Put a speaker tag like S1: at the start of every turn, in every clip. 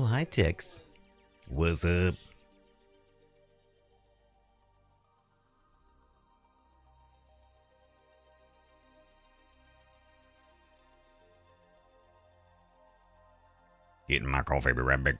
S1: Oh, hi, Tix. What's up? Getting my coffee, be right back.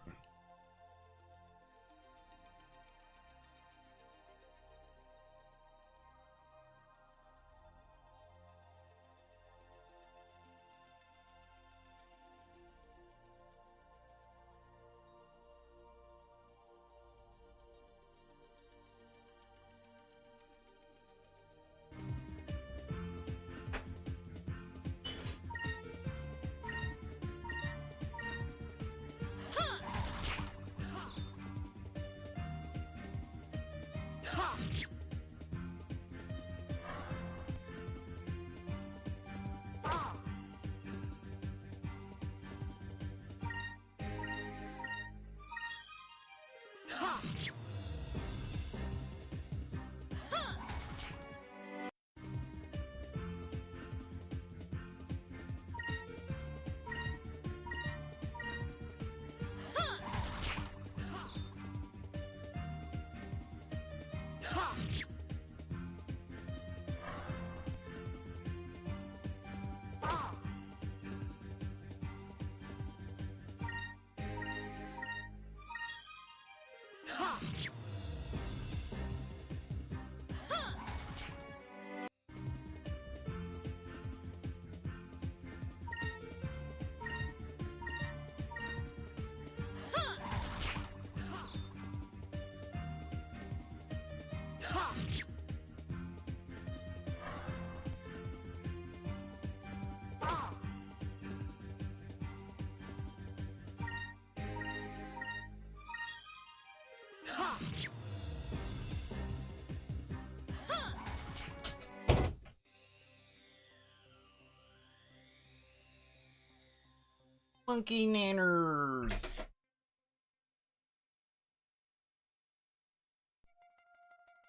S1: Monkey nanners.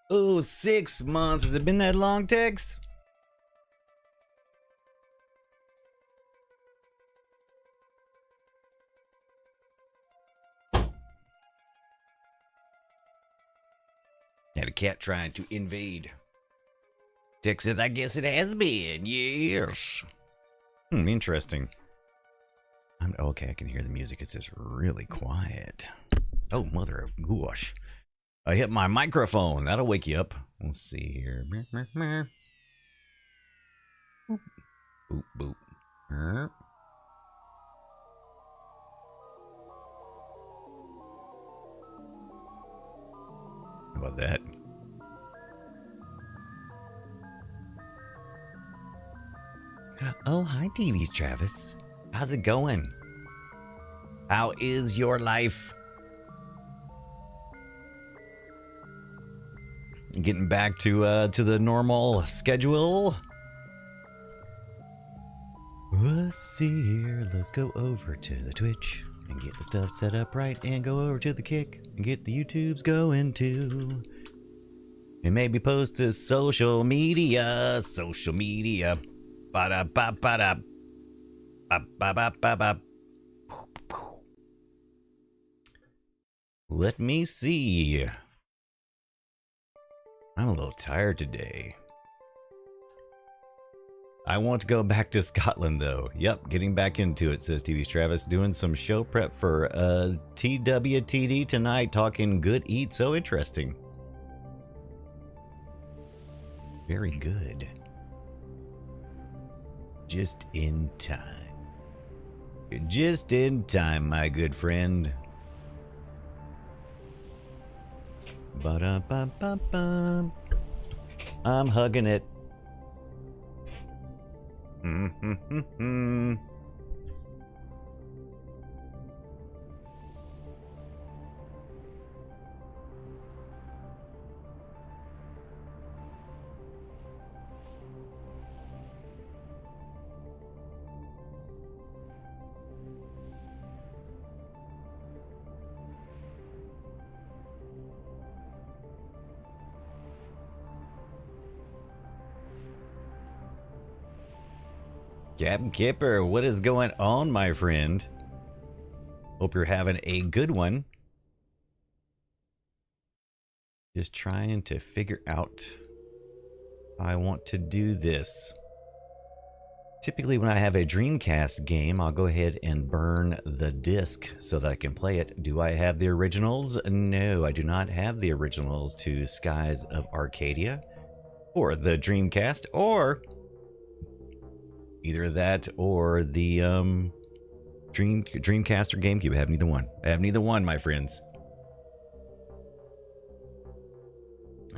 S1: Oh, 6 months. Has it been that long, Tex? Had a cat trying to invade. Tex says, I guess it has been. Yes. Interesting. Okay, I can hear the music. It says really quiet. Oh, mother of gosh. I hit my microphone. That'll wake you up. Let's see here. Boop, boop. How about that? Oh, hi, TV's Travis. How's it going? How is your life? Getting back to the normal schedule. Let's see here. Let's go over to the Twitch and get the stuff set up right, and go over to the Kick and get the YouTubes going too. And maybe post to social media. Social media. Ba-da ba ba da. Ba ba ba ba ba. Let me see. I'm a little tired today. I want to go back to Scotland though. Yep, getting back into it, says TV's Travis. Doing some show prep for TWTD tonight, talking good eat. So interesting. Very good. Just in time. Just in time, my good friend. Ba-da-ba-ba-ba. I'm hugging it. Captain Kipper, what is going on, my friend? Hope you're having a good one. Just trying to figure out how I want to do this. Typically when I have a Dreamcast game, I'll go ahead and burn the disc so that I can play it. Do I have the originals? No, I do not have the originals to Skies of Arcadia or the Dreamcast, or either that or the Dreamcast or GameCube. I have neither one. I have neither one, my friends.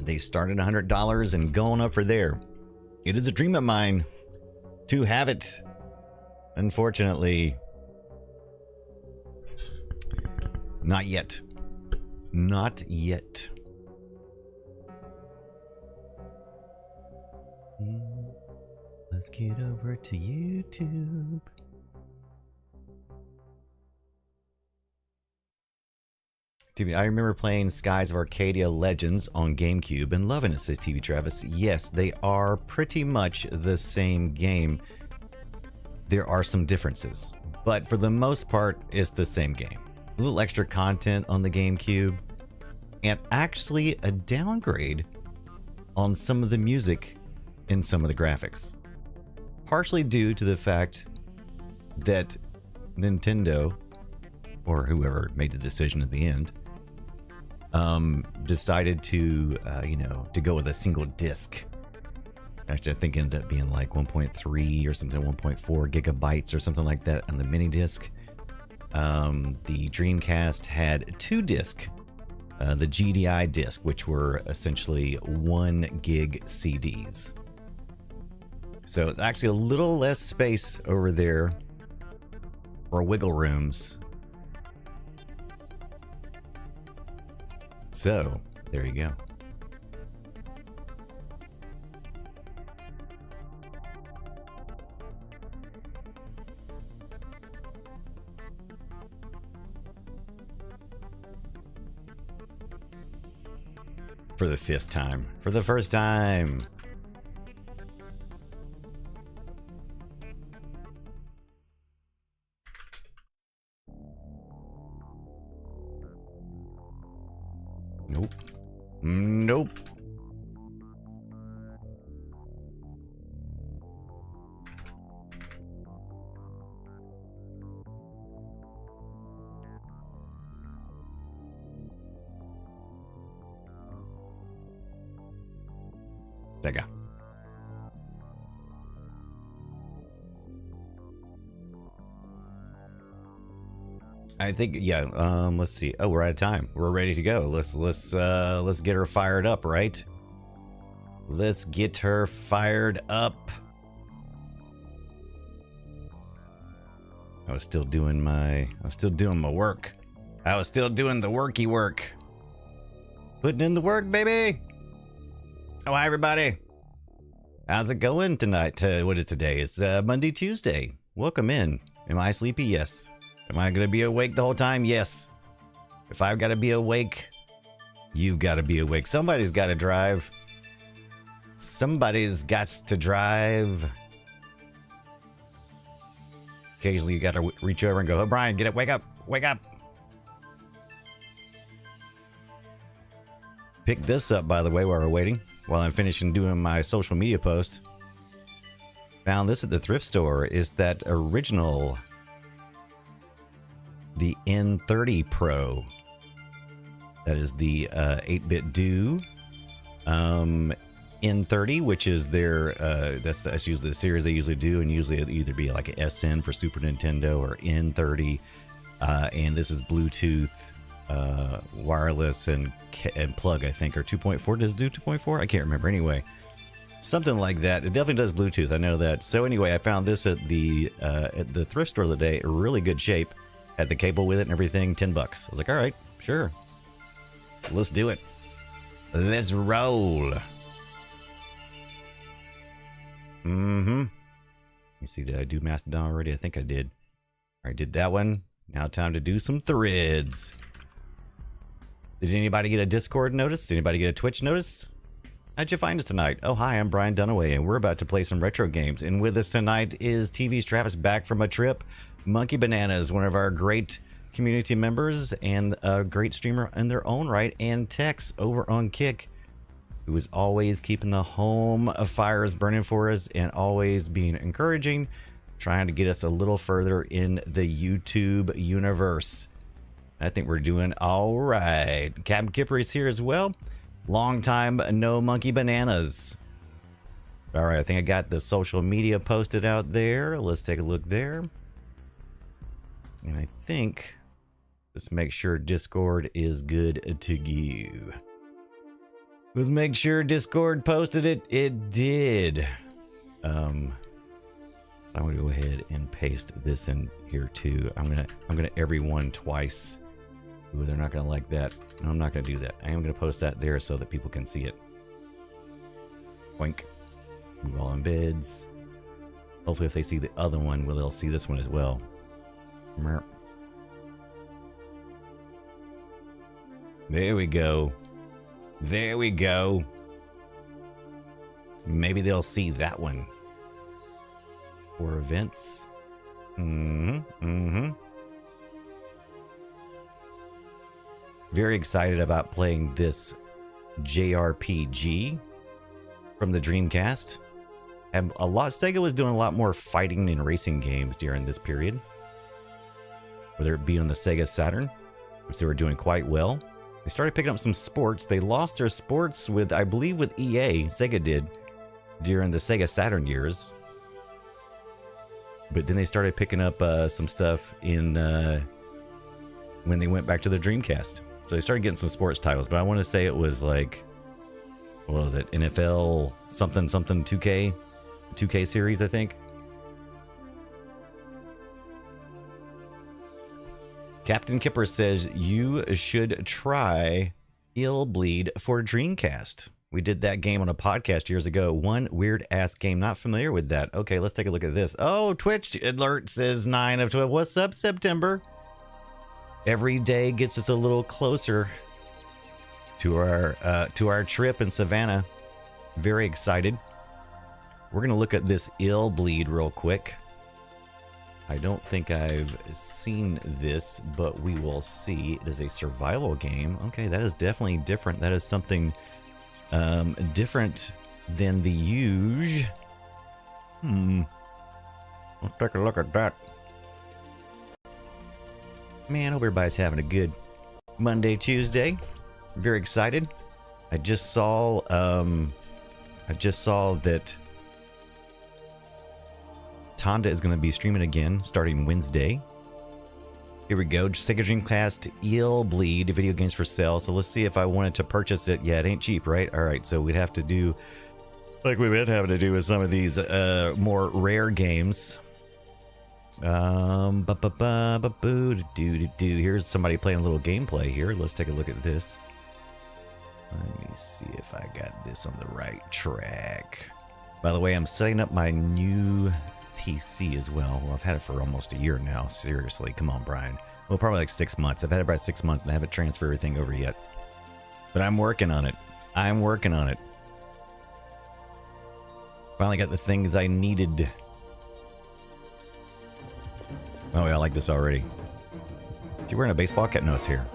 S1: They start at $100 and going up for there. It is a dream of mine to have it. Unfortunately, not yet. Not yet. Let's get over to YouTube. I remember playing Skies of Arcadia Legends on GameCube and loving it, says TV Travis. Yes, they are pretty much the same game. There are some differences, but for the most part, it's the same game. A little extra content on the GameCube, and actually a downgrade on some of the music and some of the graphics. Partially due to the fact that Nintendo, or whoever made the decision at the end, decided to, to go with a single disc. Actually, I think it ended up being like 1.3 or something, 1.4 gigabytes or something like that on the mini disc. The Dreamcast had 2 discs, the GDI disc, which were essentially 1 gig CDs. So it's actually a little less space over there for wiggle rooms. So, there you go. For the 5th time. For the first time. Nope. Nope. Sega. I think, yeah, let's see. Oh, we're out of time. We're ready to go. Let's get her fired up, right? Let's get her fired up. I was still doing my work. I was still doing the worky work. Putting in the work, baby. Oh, hi, everybody. How's it going tonight? What is today? It's Monday, Tuesday. Welcome in. Am I sleepy? Yes. Am I going to be awake the whole time? Yes. If I've got to be awake, you've got to be awake. Somebody's got to drive. Somebody's got to drive. Occasionally, you got to reach over and go, "Oh, Brian, get up. Wake up. Wake up." Pick this up, by the way, while we're waiting. While I'm finishing doing my social media post. Found this at the thrift store. Is that original... the N30 Pro. That is the 8-bit do N30, which is their that's usually the series they usually do, and usually it'll either be like an SN for Super Nintendo or N30, and this is Bluetooth, wireless and plug, I think, or 2.4. Does it do 2.4? I can't remember. Anyway, something like that. It definitely does Bluetooth. I know that. So anyway, I found this at the thrift store today. Really good shape. Had the cable with it and everything. $10. I was like, all right, sure. Let's do it. Let's roll. Mm-hmm. Let me see, did I do Mastodon already? I think I did. All right, did that one. Now time to do some threads. Did anybody get a Discord notice? Did anybody get a Twitch notice? How'd you find us tonight? Oh, hi, I'm Brian Dunaway, and we're about to play some retro games. And with us tonight is TV's Travis, back from a trip. Monkey Bananas, one of our great community members and a great streamer in their own right, and Tex over on Kick, who is always keeping the home fires burning for us and always being encouraging, trying to get us a little further in the YouTube universe. I think we're doing all right. Captain Kipper is here as well. Long time no Monkey Bananas. All right, I think I got the social media posted out there. Let's take a look there. And I think, let's make sure Discord is good to go. Let's make sure Discord posted it. It did. I'm gonna go ahead and paste this in here too. I'm gonna everyone twice. Ooh, they're not gonna like that. No, I'm not gonna do that. I am gonna post that there so that people can see it. Wink. Move all embeds. Hopefully if they see the other one, well, they'll see this one as well. There we go. There we go. Maybe they'll see that one. For events. Very excited about playing this JRPG from the Dreamcast. And Sega was doing a lot more fighting and racing games during this period. Whether it be on the Sega Saturn, which they were doing quite well. They started picking up some sports. They lost their sports with, I believe, with EA. Sega did during the Sega Saturn years. But then they started picking up some stuff in when they went back to the Dreamcast. So they started getting some sports titles. But I want to say it was like, what was it? NFL something 2K series, I think. Captain Kipper says you should try Ill Bleed for Dreamcast. We did that game on a podcast years ago. One weird ass game. Not familiar with that. Okay, let's take a look at this. Oh, Twitch alert says 9 of 12. What's up, September? Every day gets us a little closer to our trip in Savannah. Very excited. We're gonna look at this Ill Bleed real quick. I don't think I've seen this, but we will see. It is a survival game. Okay, that is definitely different. That is something different than the usual. Let's take a look at that. Man, I hope everybody's having a good Monday, Tuesday. Very excited. I just saw that Tonda is going to be streaming again starting Wednesday. Here we go. Sega Dreamcast Ill Bleed, video games for sale. So let's see if I wanted to purchase it. Yeah, it ain't cheap, right? All right, so we'd have to do like we've been having to do with some of these more rare games. Here's somebody playing a little gameplay here. Let's take a look at this. Let me see if I got this on the right track. By the way, I'm setting up my new PC as well. Well, I've had it for almost a year now. Seriously, come on, Brian. Well, probably like 6 months. I've had it about 6 months and I haven't transferred everything over yet. But I'm working on it. I'm working on it. Finally got the things I needed. Oh, yeah, I like this already. Is she wearing a baseball cap? No, it's here.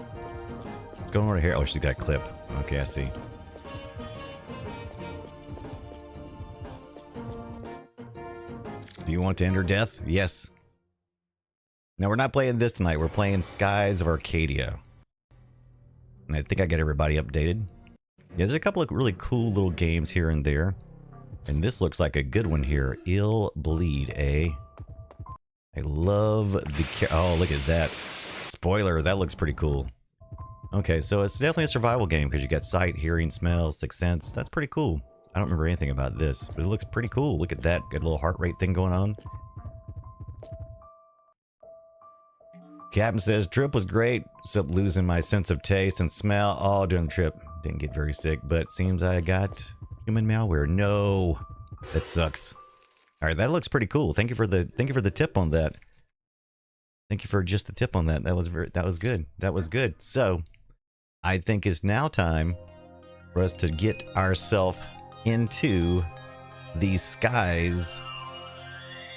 S1: What's going on right here? Oh, she's got a clip. Okay, I see. Do you want to end her death? Yes. Now, we're not playing this tonight. We're playing Skies of Arcadia. And I think I got everybody updated. Yeah, there's a couple of really cool little games here and there. And this looks like a good one here. Ill Bleed, eh? I love the... Oh, look at that. Spoiler, that looks pretty cool. Okay, so it's definitely a survival game because you got sight, hearing, smell, sixth sense. That's pretty cool. I don't remember anything about this, but it looks pretty cool. Look at that. Got a little heart rate thing going on. Captain says, trip was great, except losing my sense of taste and smell all during the trip. Didn't get very sick, but seems I got human malware. No, that sucks. All right, that looks pretty cool. Thank you for the tip on that. Thank you for just the tip on that. That was good. That was good. So, I think it's now time for us to get ourselves into the skies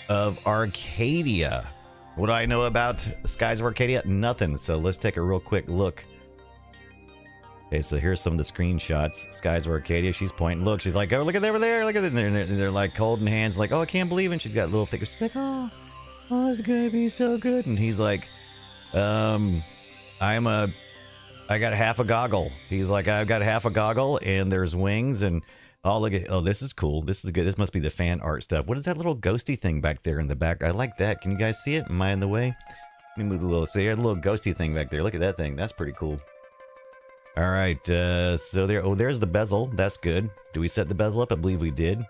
S1: of Arcadia. What do I know about Skies of Arcadia? Nothing. So let's take a real quick look. Okay, so here's some of the screenshots. Skies of Arcadia, she's pointing. Look, she's like, oh, look at over there, look at it. They're like holding hands, like, oh, I can't believe it. And she's got little thick. She's like, oh, it's gonna be so good. And he's like, I got half a goggle. He's like, I've got half a goggle, and there's wings, and oh, look at, oh, this is cool. This is good. This must be the fan art stuff. What is that little ghosty thing back there in the back? I like that. Can you guys see it? Am I in the way? Let me move a little. See, there's a little ghosty thing back there. Look at that thing. That's pretty cool. All right, so there. Oh, there's the bezel. That's good. Do we set the bezel up? I believe we did.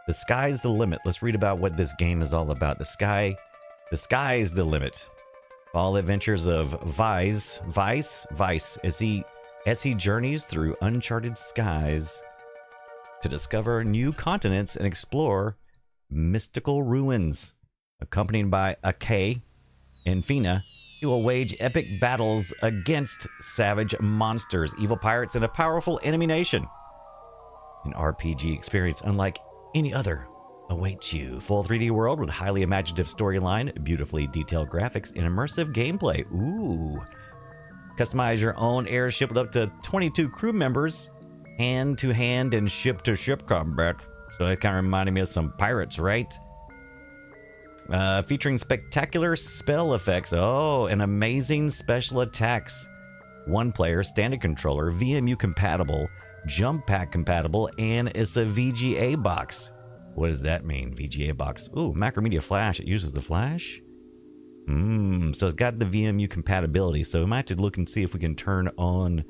S1: The sky's the limit. Let's read about what this game is all about. The sky's the limit. All adventures of Vice, as he journeys through uncharted skies to discover new continents and explore mystical ruins. Accompanied by Akay and Fina, he will wage epic battles against savage monsters, evil pirates, and a powerful enemy nation. An RPG experience unlike any other awaits you. Full 3D world with highly imaginative storyline, beautifully detailed graphics, and immersive gameplay. Ooh. Customize your own airship with up to 22 crew members, hand-to-hand and ship-to-ship combat. So it kind of reminded me of some pirates, right? Featuring spectacular spell effects. Oh, and amazing special attacks. One player, standard controller, VMU compatible, jump pack compatible, and it's a VGA box. What does that mean, VGA box? Ooh, Macromedia Flash. It uses the Flash? So it's got the VMU compatibility. So we might have to look and see if we can turn on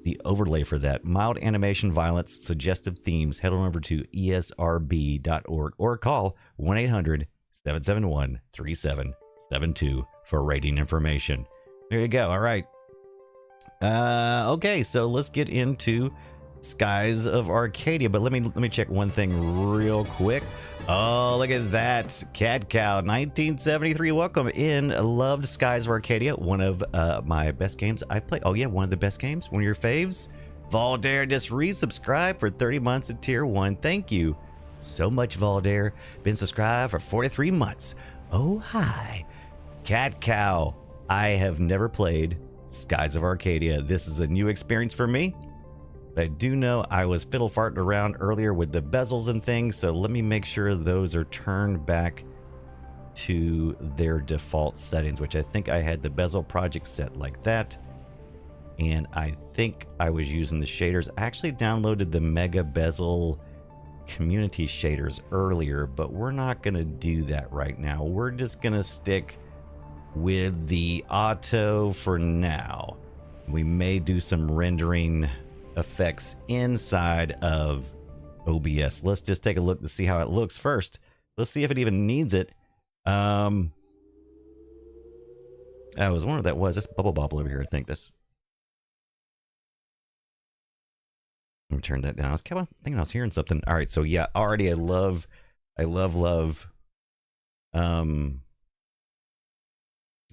S1: the overlay for that. Mild animation, violence, suggestive themes. Head on over to esrb.org or call 1-800-771-3772 for rating information. There you go. All right. Okay, so let's get into Skies of Arcadia, but let me check one thing real quick. Oh, look at that. Cat Cow 1973. Welcome in. Loved Skies of Arcadia. One of my best games I play. Oh yeah, one of the best games. One of your faves. Valdair just resubscribed for 30 months at tier 1. Thank you so much, Valdair. Been subscribed for 43 months. Oh hi. Cat Cow. I have never played Skies of Arcadia. This is a new experience for me. But I do know I was fiddle farting around earlier with the bezels and things, so let me make sure those are turned back to their default settings, which I think I had the bezel project set like that. And I think I was using the shaders. I actually downloaded the Mega Bezel community shaders earlier, but we're not going to do that right now. We're just going to stick with the auto for now. We may do some rendering effects inside of OBS. Let's just take a look to see how it looks first. Let's see if it even needs it. I was wondering what that was. This bubble bobble over here. I think this. Let me turn that down. I was thinking I was hearing something. All right, so yeah, already I love in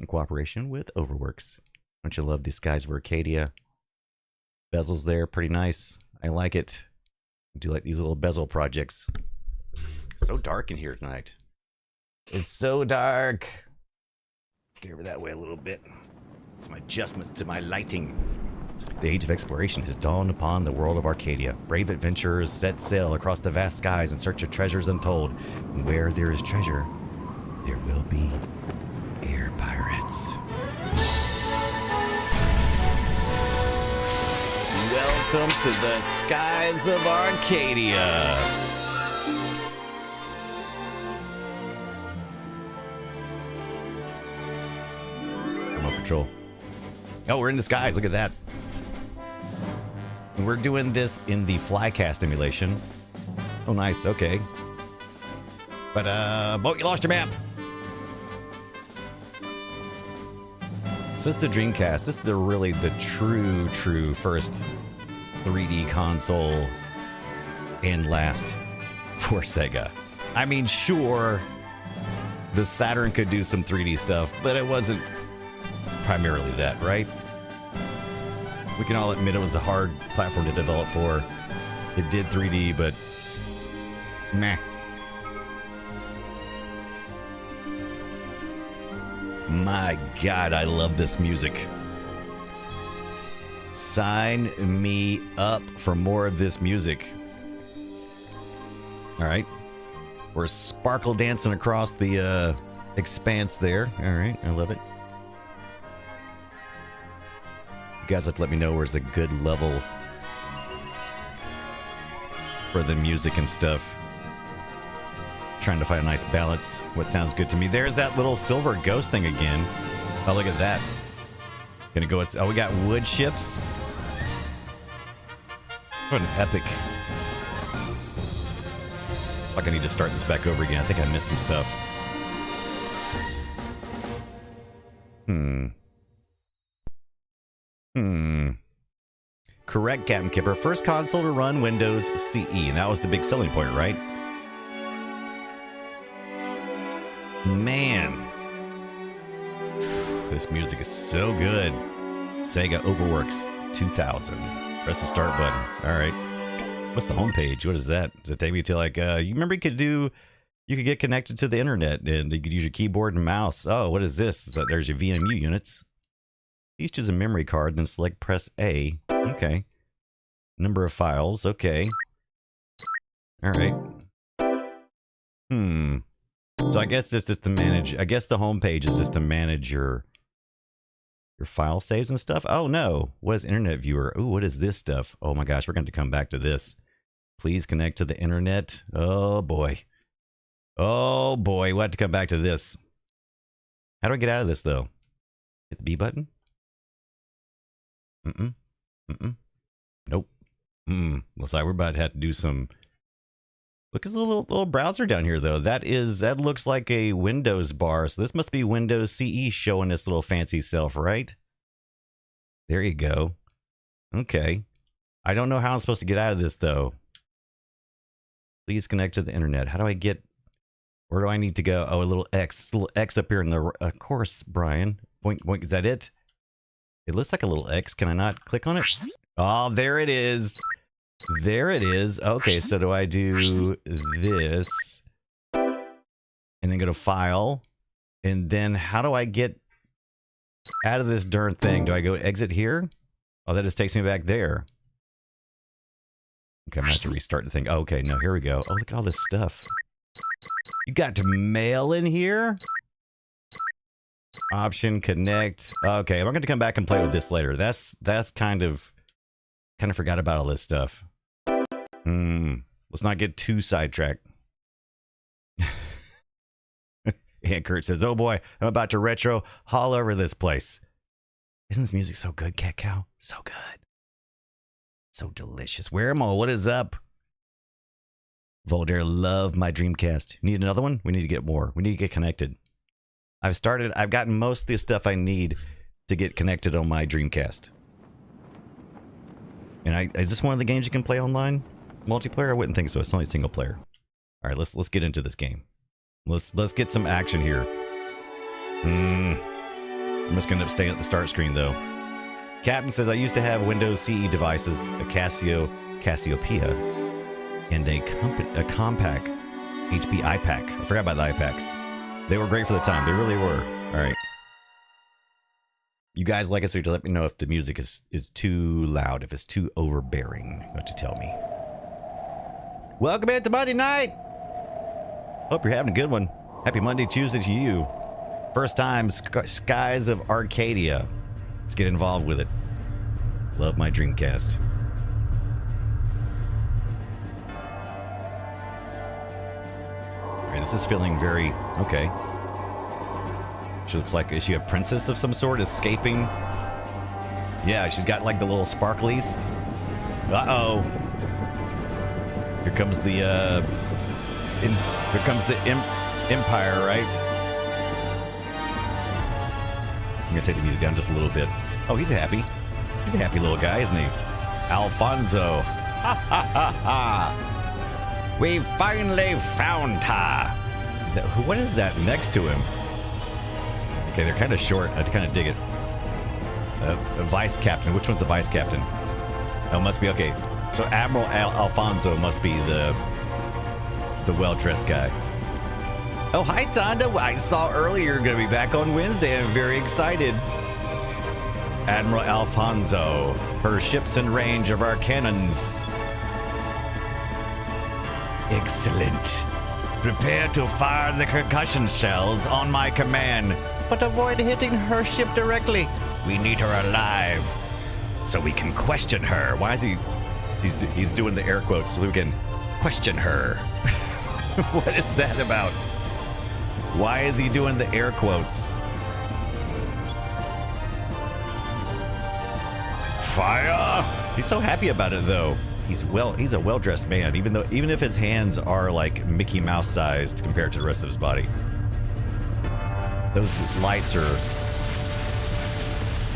S1: cooperation with Overworks. Don't you love these Skies of Arcadia? Bezels there, pretty nice. I like it. I do like these little bezel projects. So dark in here tonight. It's so dark. Get over that way a little bit. Some adjustments to my lighting. The age of exploration has dawned upon the world of Arcadia. Brave adventurers set sail across the vast skies in search of treasures untold. And where there is treasure, there will be air pirates. Welcome to the Skies of Arcadia. Remote control. Oh, we're in the skies. Look at that. And we're doing this in the Flycast emulation. Oh, nice. Okay. But, Boat, you lost your map. So it's the Dreamcast. This is really the true first 3D console and last for Sega. I mean, sure, the Saturn could do some 3D stuff, but it wasn't primarily that, right? We can all admit it was a hard platform to develop for. It did 3D, but meh. My God, I love this music. Sign me up for more of this music. All right. We're sparkle dancing across the expanse there. All right, I love it. You guys have to let me know where's a good level for the music and stuff. Trying to find a nice balance. What sounds good to me. There's that little silver ghost thing again. Oh, look at that. Gonna go. Oh, we got wood ships. What an epic. Like I need to start this back over again. I think I missed some stuff. Correct, Captain Kipper. First console to run Windows CE. And that was the big selling point, right? Man. This music is so good. Sega Overworks 2000. Press the start button. All right. What's the homepage? What is that? Does it take me to like, you remember you could get connected to the internet and you could use your keyboard and mouse. Oh, what is this? So there's your VMU units. Please choose a memory card, then select press A. Okay. Number of files. Okay. All right. So I guess this is to manage. I guess the homepage is just to manage your file saves and stuff. Oh no. What is internet viewer? Ooh, what is this stuff? Oh my gosh, we're going to come back to this. Please connect to the internet. Oh boy. Oh boy, we'll have to come back to this. How do I get out of this though? Hit the B button? Nope. Looks like we're about to have to do some. Look, there's a little browser down here though. That looks like a Windows bar. So this must be Windows CE showing this little fancy self, right? There you go. Okay. I don't know how I'm supposed to get out of this though. Please connect to the internet. How do I get? Where do I need to go? Oh, a little X up here in the. Of course, Brian. Point. Is that it? It looks like a little X. Can I not click on it? Oh, there it is. There it is. Okay, so do I do this? And then go to File. And then how do I get out of this darn thing? Do I go exit here? Oh, that just takes me back there. Okay, I'm going to have to restart the thing. Oh, okay, no, here we go. Oh, look at all this stuff. You got to mail in here? Option, connect. Okay, I'm going to come back and play with this later. That's kind of forgot about all this stuff. Let's not get too sidetracked. And Kurt says, oh boy, I'm about to retro all over this place. Isn't this music so good, Cat Cow? So good. So delicious. Where am I? What is up? Voltaire, love my Dreamcast. Need another one? We need to get more. We need to get connected. I've gotten most of the stuff I need to get connected on my Dreamcast. And is this one of the games you can play online? Multiplayer? I wouldn't think so. It's only single player. All right, let's get into this game. Let's get some action here. I'm just gonna stay at the start screen though. Captain says I used to have Windows CE devices, a Cassiopeia, and a compact HP iPack. I forgot about the iPacks. They were great for the time. They really were. All right. You guys, like I said, to let me know if the music is too loud, if it's too overbearing. What to tell me. Welcome into Monday night. Hope you're having a good one. Happy Monday, Tuesday to you. First time Skies of Arcadia. Let's get involved with it. Love my Dreamcast. All right, this is feeling very okay. She looks like, is she a princess of some sort escaping? Yeah, she's got like the little sparklies. Uh-oh. Here comes the Empire, right? I'm gonna take the music down just a little bit. Oh, he's happy. He's a happy little guy, isn't he? Alfonso. Ha ha ha ha. We finally found her. What is that next to him? Okay, they're kind of short. I kind of dig it. A vice captain. Which one's the vice captain? Oh, must be okay. So Admiral Alfonso must be the well-dressed guy. Oh, hi, Tonda. I saw earlier you're going to be back on Wednesday. I'm very excited. Admiral Alfonso. Her ship's in range of our cannons. Excellent. Prepare to fire the concussion shells on my command, but avoid hitting her ship directly. We need her alive, so we can question her. Why is he... He's doing the air quotes so we can question her. What is that about? Why is he doing the air quotes? Fire! He's so happy about it, though. He's a well-dressed man, even if his hands are like Mickey Mouse sized compared to the rest of his body. Those lights are...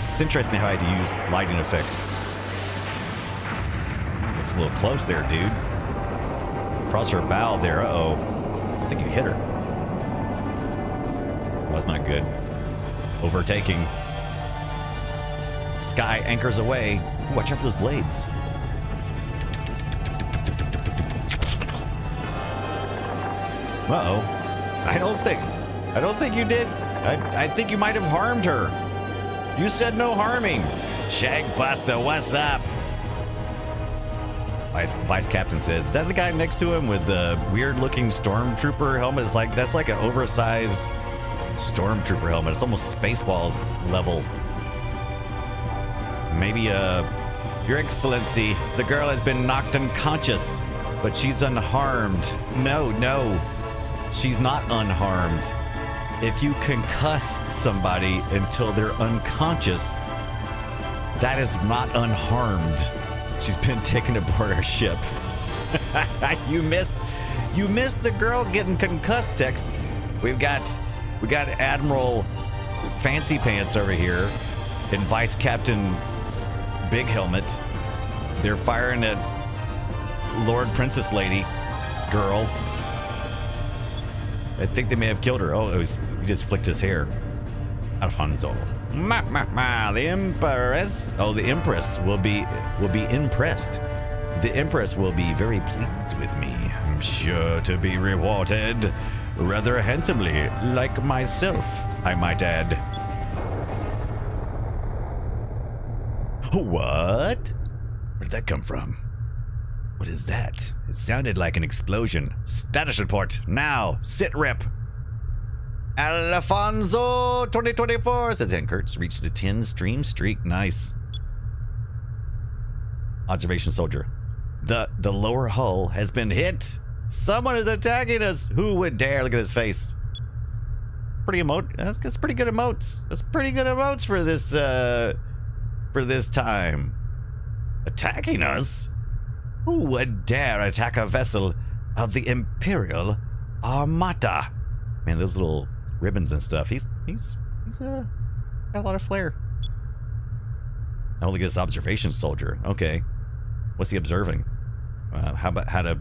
S1: It's interesting how I had to use lighting effects. It's a little close there, dude. Across her bow there. Uh-oh. I think you hit her. Well, that's not good. Overtaking. Sky anchors away. Ooh, watch out for those blades. Uh-oh. I don't think you did. I think you might have harmed her. You said no harming. Shagbuster, what's up? Vice Captain says, is that the guy next to him with the weird-looking stormtrooper helmet? That's like an oversized stormtrooper helmet. It's almost Spaceballs level. Maybe, Your Excellency, the girl has been knocked unconscious, but she's unharmed. No, she's not unharmed. If you concuss somebody until they're unconscious, that is not unharmed. She's been taken aboard our ship. You missed the girl getting concussed, Tex. We got Admiral Fancy Pants over here and Vice Captain Big Helmet. They're firing at Lord Princess Lady girl. I think they may have killed her. Oh, he just flicked his hair. Alfonso. The Empress. Oh, the Empress will be impressed. The Empress will be very pleased with me. I'm sure to be rewarded rather handsomely, like myself, I might add. What? Where did that come from? What is that? It sounded like an explosion. Status report. Now. Sit rep. Alfonso 2024 says Ankurt's reached a 10 stream streak. Nice. Observation soldier. The lower hull has been hit. Someone is attacking us. Who would dare? Look at his face. Pretty that's pretty good emotes. That's pretty good emotes for this time. Attacking us? Who would dare attack a vessel of the Imperial Armada? Man, those little ribbons and stuff. He's got a lot of flair. I only get this observation soldier. Okay, what's he observing? How about how to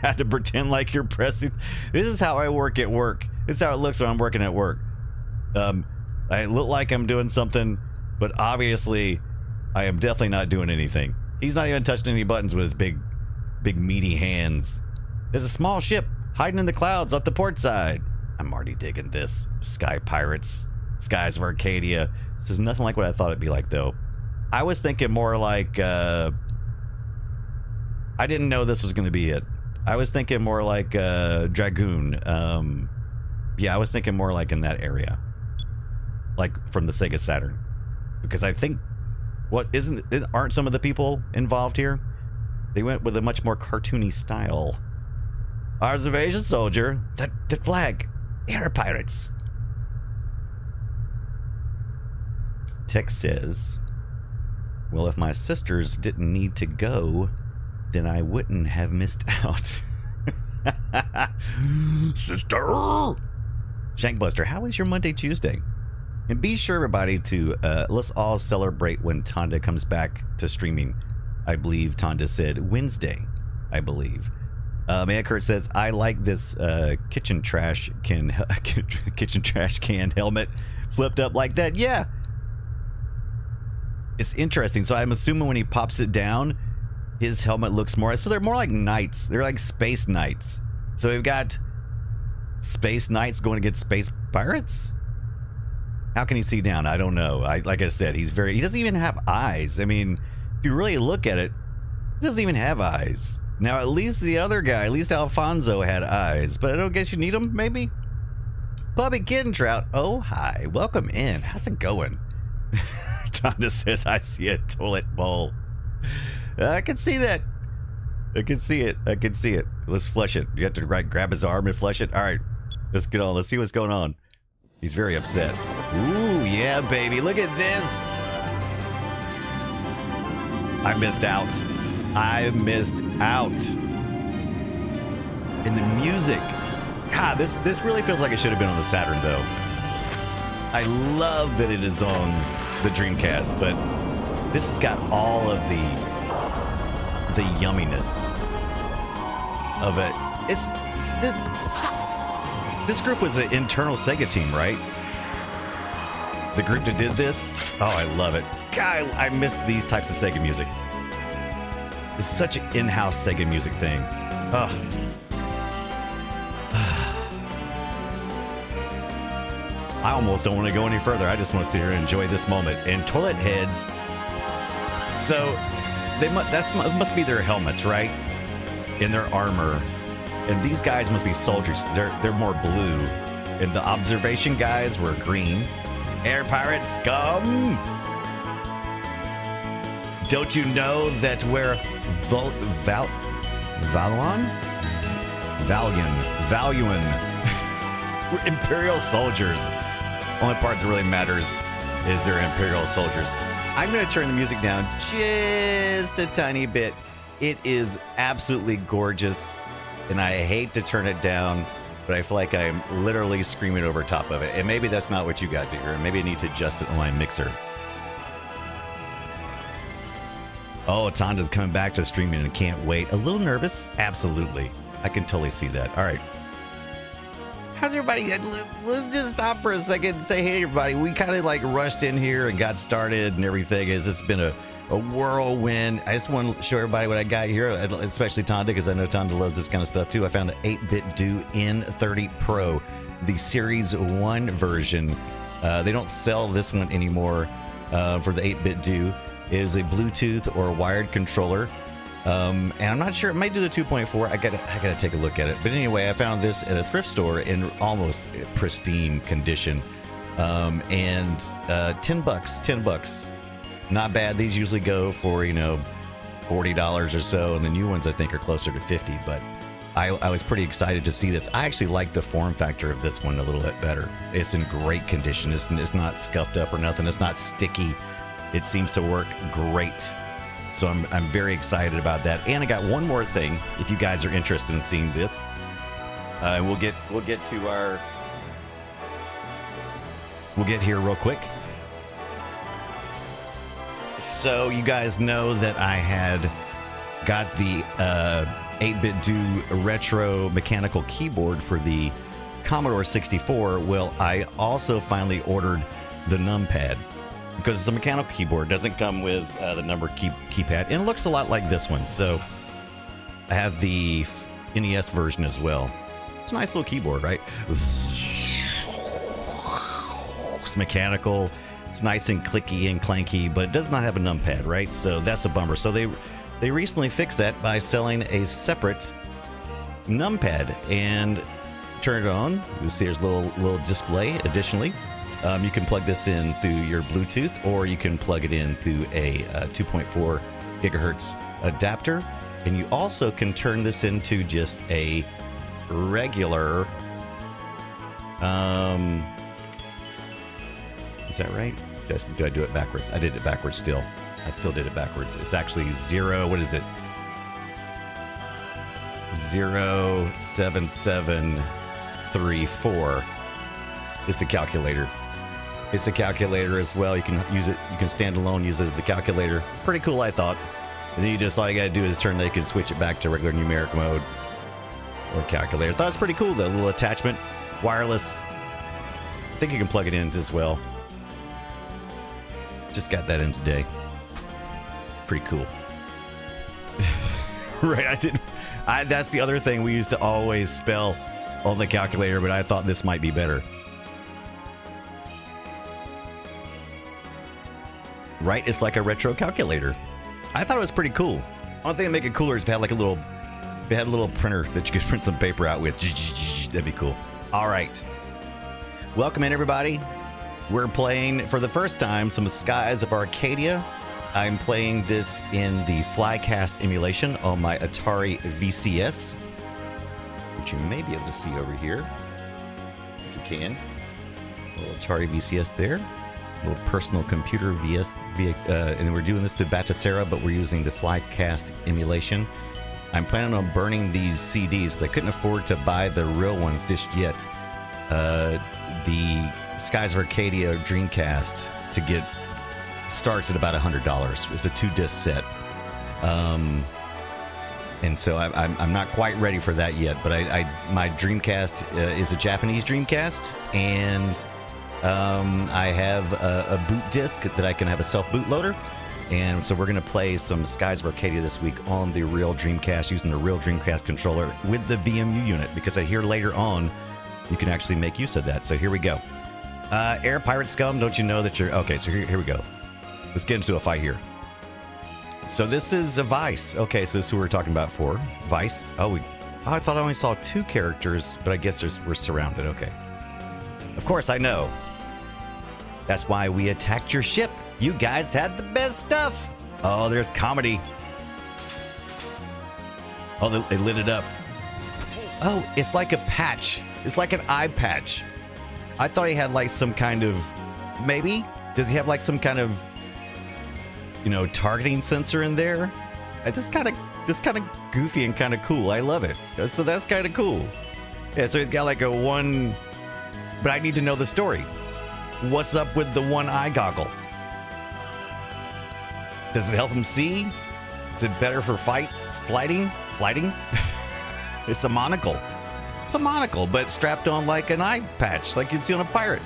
S1: how to pretend like you're pressing? This is how I work at work. This is how it looks when I'm working at work. I look like I'm doing something, but obviously I am definitely not doing anything. He's not even touching any buttons with his big meaty hands. There's a small ship hiding in the clouds off the port side. I'm already digging this. Sky Pirates. Skies of Arcadia. This is nothing like what I thought it'd be like, though. I was thinking more like, I didn't know this was going to be it. I was thinking more like, Dragoon. Yeah, I was thinking more like in that area. Like from the Sega Saturn. Because I think, aren't some of the people involved here? They went with a much more cartoony style. Observation soldier. That flag. Air pirates. Tech says, well, if my sisters didn't need to go, then I wouldn't have missed out. Sister! Shankbuster, how is your Monday, Tuesday? And be sure, everybody, to let's all celebrate when Tonda comes back to streaming. I believe Tonda said Wednesday, I believe. Kurt says, I like this kitchen trash can helmet flipped up like that. Yeah. It's interesting. So I'm assuming when he pops it down, his helmet looks more... So they're more like knights. They're like space knights. So we've got Space Knights going against Space Pirates? How can he see down? I don't know. Like I said, he doesn't even have eyes. I mean, if you really look at it, he doesn't even have eyes. Now, at least the other guy, at least Alfonso had eyes, but I don't guess you need them, maybe? Puppy Kitten Trout, oh, hi. Welcome in. How's it going? Tonda says, I see a toilet bowl. I can see that. I can see it. I can see it. Let's flush it. You have to grab his arm and flush it. All right, let's get on. Let's see what's going on. He's very upset. Ooh, yeah, baby. Look at this. I missed out. I missed out. And the music. God, this really feels like it should have been on the Saturn, though. I love that it is on the Dreamcast, but this has got all of the yumminess of it. This group was an internal Sega team, right? The group that did this? Oh, I love it. God, I miss these types of Sega music. It's such an in-house Sega music thing. Oh. I almost don't want to go any further. I just want to sit here and enjoy this moment. And toilet heads. So that must be their helmets, right? In their armor. And these guys must be soldiers. They're more blue. And the observation guys were green. Air pirate scum. Don't you know that we're Valuan. We're Imperial soldiers. Only part that really matters is they're Imperial soldiers. I'm going to turn the music down just a tiny bit. It is absolutely gorgeous, and I hate to turn it down, but I feel like I'm literally screaming over top of it. And maybe that's not what you guys are hearing. Maybe I need to adjust it on my mixer. Oh, Tonda's coming back to streaming and can't wait. A little nervous? Absolutely. I can totally see that. All right. How's everybody? Let's just stop for a second and say, hey, everybody. We kind of like rushed in here and got started and everything. It's been a whirlwind. I just want to show everybody what I got here, especially Tonda, because I know Tonda loves this kind of stuff too. I found an 8-bit Do N30 Pro, the Series 1 version. They don't sell this one anymore for the 8-bit Do. It is a Bluetooth or a wired controller. And I'm not sure, it might do the 2.4. I gotta take a look at it. But anyway, I found this at a thrift store in almost pristine condition. And 10 bucks. Not bad. These usually go for, $40 or so. And the new ones I think are closer to 50. But I was pretty excited to see this. I actually like the form factor of this one a little bit better. It's in great condition. It's not scuffed up or nothing. It's not sticky. It seems to work great. So I'm very excited about that. And I got one more thing. If you guys are interested in seeing this, we'll get here real quick. So you guys know that I had got the 8-bit Do retro mechanical keyboard for the Commodore 64. Well, I also finally ordered the numpad, because the mechanical keyboard doesn't come with the number keypad, and it looks a lot like this one. So I have the NES version as well. It's a nice little keyboard, right? It's mechanical. It's nice and clicky and clanky, but it does not have a numpad, right? So that's a bummer. So they recently fixed that by selling a separate numpad, and turn it on. You see there's a little display additionally. You can plug this in through your Bluetooth, or you can plug it in through a 2.4 gigahertz adapter. And you also can turn this into just a regular, is that right? Do I do it backwards? I did it backwards still. I still did it backwards. It's actually 07734. It's a calculator. It's a calculator as well. You can use it. You can stand alone, use it as a calculator. Pretty cool, I thought. And then all you gotta do is they can switch it back to regular numeric mode or calculator. So that's pretty cool. The little attachment, wireless. I think you can plug it in as well. Just got that in today. Pretty cool. Right? That's the other thing we used to always spell on the calculator, but I thought this might be better. Right? It's like a retro calculator. I thought it was pretty cool. Only thing that make it cooler is if it had like a little printer that you could print some paper out with. That'd be cool. All right. Welcome in, everybody. We're playing, for the first time, some Skies of Arcadia. I'm playing this in the Flycast emulation on my Atari VCS, which you may be able to see over here, if you can. A little Atari VCS there. A little personal computer VS, and we're doing this to Batacera, but we're using the Flycast emulation. I'm planning on burning these CDs. I couldn't afford to buy the real ones just yet. The Skies of Arcadia Dreamcast to get starts at about $100. It's a 2-disc set, and so I'm not quite ready for that yet. But my Dreamcast is a Japanese Dreamcast, and I have a boot disc that I can have a self bootloader, and so we're gonna play some Skies of Arcadia this week on the real Dreamcast using the real Dreamcast controller with the VMU unit, because I hear later on you can actually make use of that. So here we go. Air Pirate Scum, don't you know that you're... Okay, so here we go. Let's get into a fight here. So this is a Vice. Okay, so this is who we're talking about for. Vice. Oh, I thought I only saw 2 characters, but I guess we're surrounded. Okay. Of course, I know. That's why we attacked your ship. You guys had the best stuff. Oh, there's comedy. Oh, they lit it up. Oh, it's like a patch. It's like an eye patch. I thought he had like some kind of, maybe? Does he have like some kind of, targeting sensor in there? This kind of goofy and kind of cool. I love it. So that's kind of cool. Yeah, so he's got like a one, but I need to know the story. What's up with the one eye goggle? Does it help him see? Is it better for flighting? It's a monocle. It's a monocle, but strapped on like an eye patch, like you'd see on a pirate.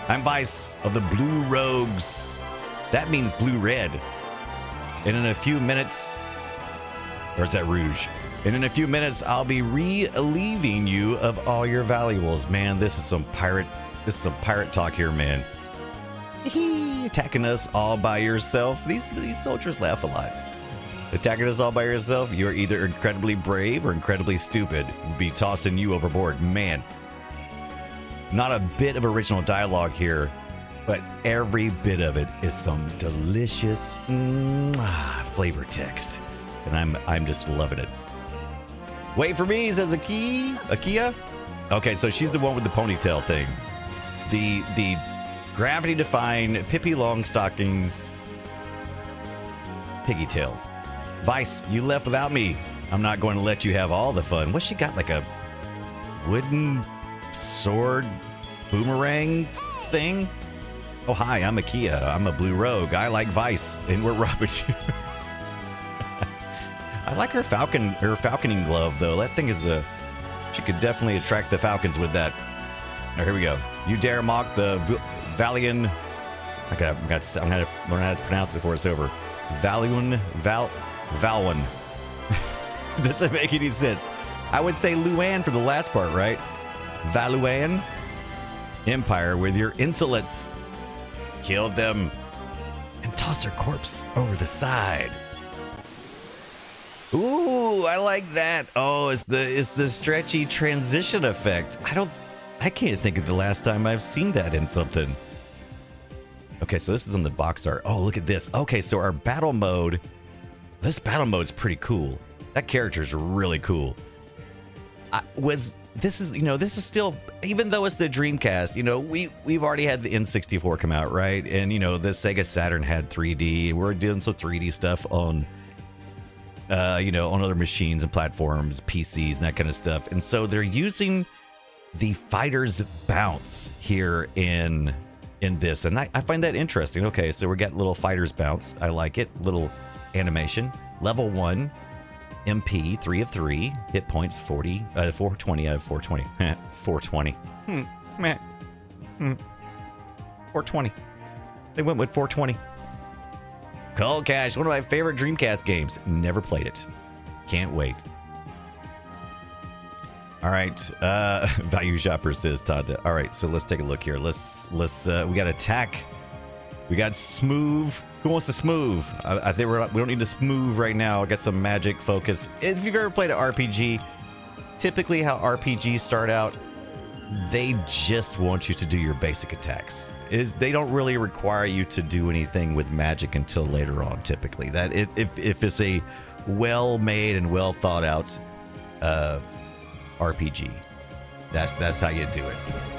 S1: I'm Vice of the Blue Rogues. That means blue-red. And in a few minutes, or is that Rouge? And in a few minutes, I'll be relieving you of all your valuables. Man, this is some pirate talk here, man. Attacking us all by yourself. These soldiers laugh a lot. Attacking us all by yourself, you're either incredibly brave or incredibly stupid. We'll be tossing you overboard. Man, not a bit of original dialogue here, but every bit of it is some delicious flavor text. And I'm just loving it. Wait for me, says Akia. Okay, so she's the one with the ponytail thing. The gravity-defying Pippi Longstockings piggy tails. Vice, you left without me. I'm not going to let you have all the fun. What's she got, like a wooden sword boomerang thing? Oh, hi, I'm Akia. I'm a blue rogue. I like Vice, and we're robbing you. I like her falconing glove, though. That thing is she could definitely attract the falcons with that. All right, here we go. You dare mock the Valian... I'm gonna learn how to pronounce it before it's over. Valwyn. Doesn't make any sense. I would say Luan for the last part, right? Valuan Empire with your insolence. Killed them and toss their corpse over the side. Ooh, I like that. Oh, it's the stretchy transition effect. I can't think of the last time I've seen that in something. Okay, so this is on the box art. Oh, look at this. Okay, so our battle mode. This battle mode is pretty cool. That character is really cool. This is still, even though it's the Dreamcast, we've already had the N64 come out, right? And the Sega Saturn had 3D. We're doing some 3D stuff on on other machines and platforms, PCs, and that kind of stuff. And so they're using the fighter's bounce here in this, and I find that interesting. Okay, so we got little fighter's bounce. I like it. Little animation. Level 1 MP 3 of 3, hit points 420 out of 420. 420. 420. They went with 420. Cold Cash, one of my favorite Dreamcast games. Never played it. Can't wait. All right. Value shopper says Tada. All right, so let's take a look here. Let's we got attack. We got smooth. Who wants to smooth? I think we don't need to smooth right now. I got some magic focus. If you've ever played an RPG, typically how RPGs start out, they just want you to do your basic attacks. They don't really require you to do anything with magic until later on. Typically, that if it's a well-made and well thought out RPG, that's how you do it.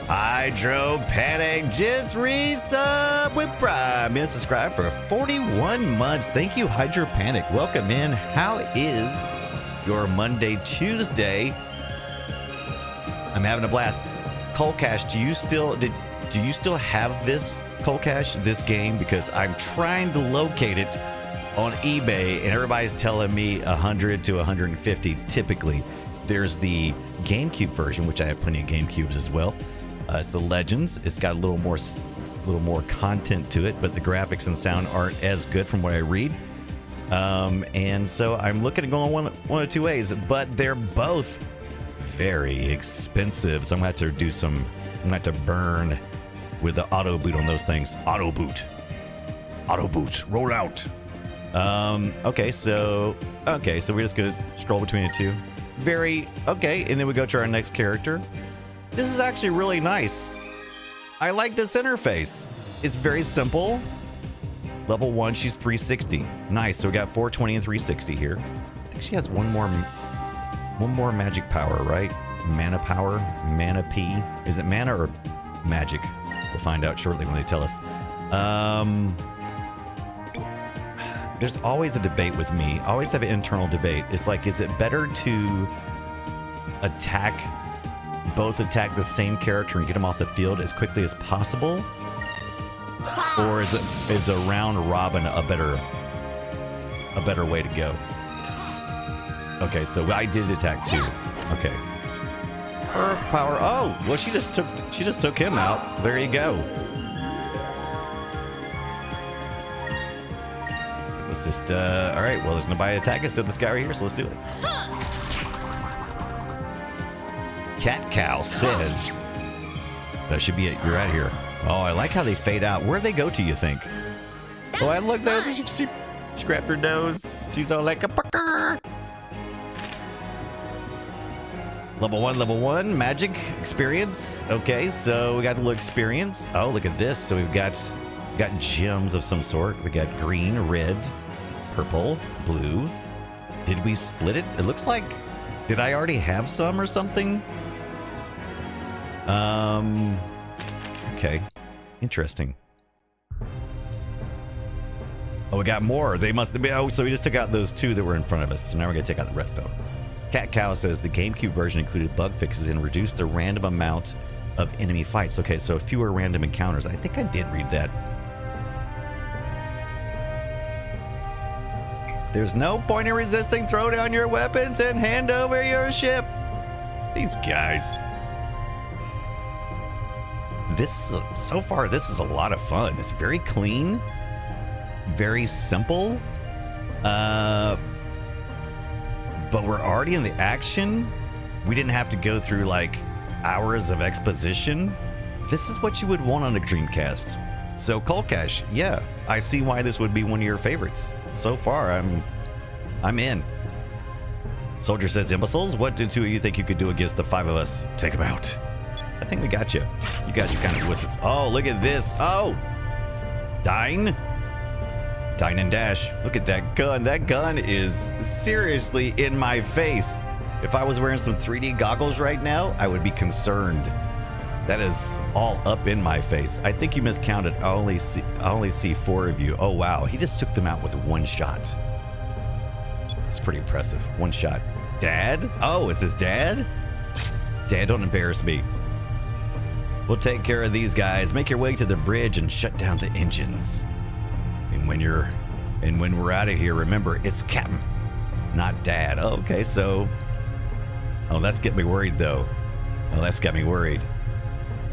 S1: Hydro Panic just resub with Prime. Been subscribed for 41 months. Thank you, Hydro Panic. Welcome in. How is your Monday, Tuesday? I'm having a blast. Cold Cash, do you still have this Cold Cash, this game? Because I'm trying to locate it on eBay, and everybody's telling me 100 to 150 typically. There's the GameCube version, which I have plenty of GameCubes as well. It's the Legends. It's got a little more content to it, but the graphics and sound aren't as good from what I read. And so I'm looking at going one of two ways, but they're both very expensive. So I'm gonna have to do some. I'm gonna have to burn with the auto boot on those things. Auto boot, roll out. Okay, so we're just gonna stroll between the two. Okay, and then we go to our next character. This is actually really nice. I like this interface. It's very simple. Level 1, she's 360. Nice. So we got 420 and 360 here. I think she has one more magic power, right? Mana power, mana P. Is it mana or magic? We'll find out shortly when they tell us. There's always a debate with me. I always have an internal debate. It's like, is it better to both attack the same character and get them off the field as quickly as possible? Or is a round robin a better way to go? Okay, so I did attack too. Okay. Her power. Oh, well, she just took him out. There you go. Let's just all right. Well, there's nobody attacking, so this guy right here. So let's do it. Cat Cow says that should be it. You're out here. Oh, I like how they fade out. Where'd they go to, you think? Oh, I look there. She grabbed her nose. She's all like a pucker. Level 1, magic experience. Okay, so we got the little experience. Oh, look at this. So we've got gems of some sort. We got green, red, purple, blue. Did we split it? It looks like, did I already have some or something? Okay. Interesting. Oh, we got more. They must have been. Oh, so we just took out those two that were in front of us. So now we're going to take out the rest of them. Cat Cow says the GameCube version included bug fixes and reduced the random amount of enemy fights. Okay, so fewer random encounters. I think I did read that. There's no point in resisting. Throw down your weapons and hand over your ship. These guys. So far, this is a lot of fun. It's very clean, very simple. But we're already in the action. We didn't have to go through like hours of exposition. This is what you would want on a Dreamcast. So Cold Cash, yeah, I see why this would be one of your favorites. So far, I'm in. Soldier says, imbeciles, what do two of you think you could do against the five of us? Take them out. I think we got you. You guys are kind of wusses. Oh, look at this. Oh, Dine and dash. Look at that gun. That gun is seriously in my face. If I was wearing some 3D goggles right now, I would be concerned. That is all up in my face. I think you miscounted. I only see 4 of you. Oh, wow. He just took them out with one shot. It's pretty impressive. One shot. Dad? Oh, it's his dad? Dad, don't embarrass me. We'll take care of these guys. Make your way to the bridge and shut down the engines. And when we're out of here, remember, it's Captain, not Dad. Oh, okay, so... Oh, that's getting me worried, though. Oh, that's got me worried.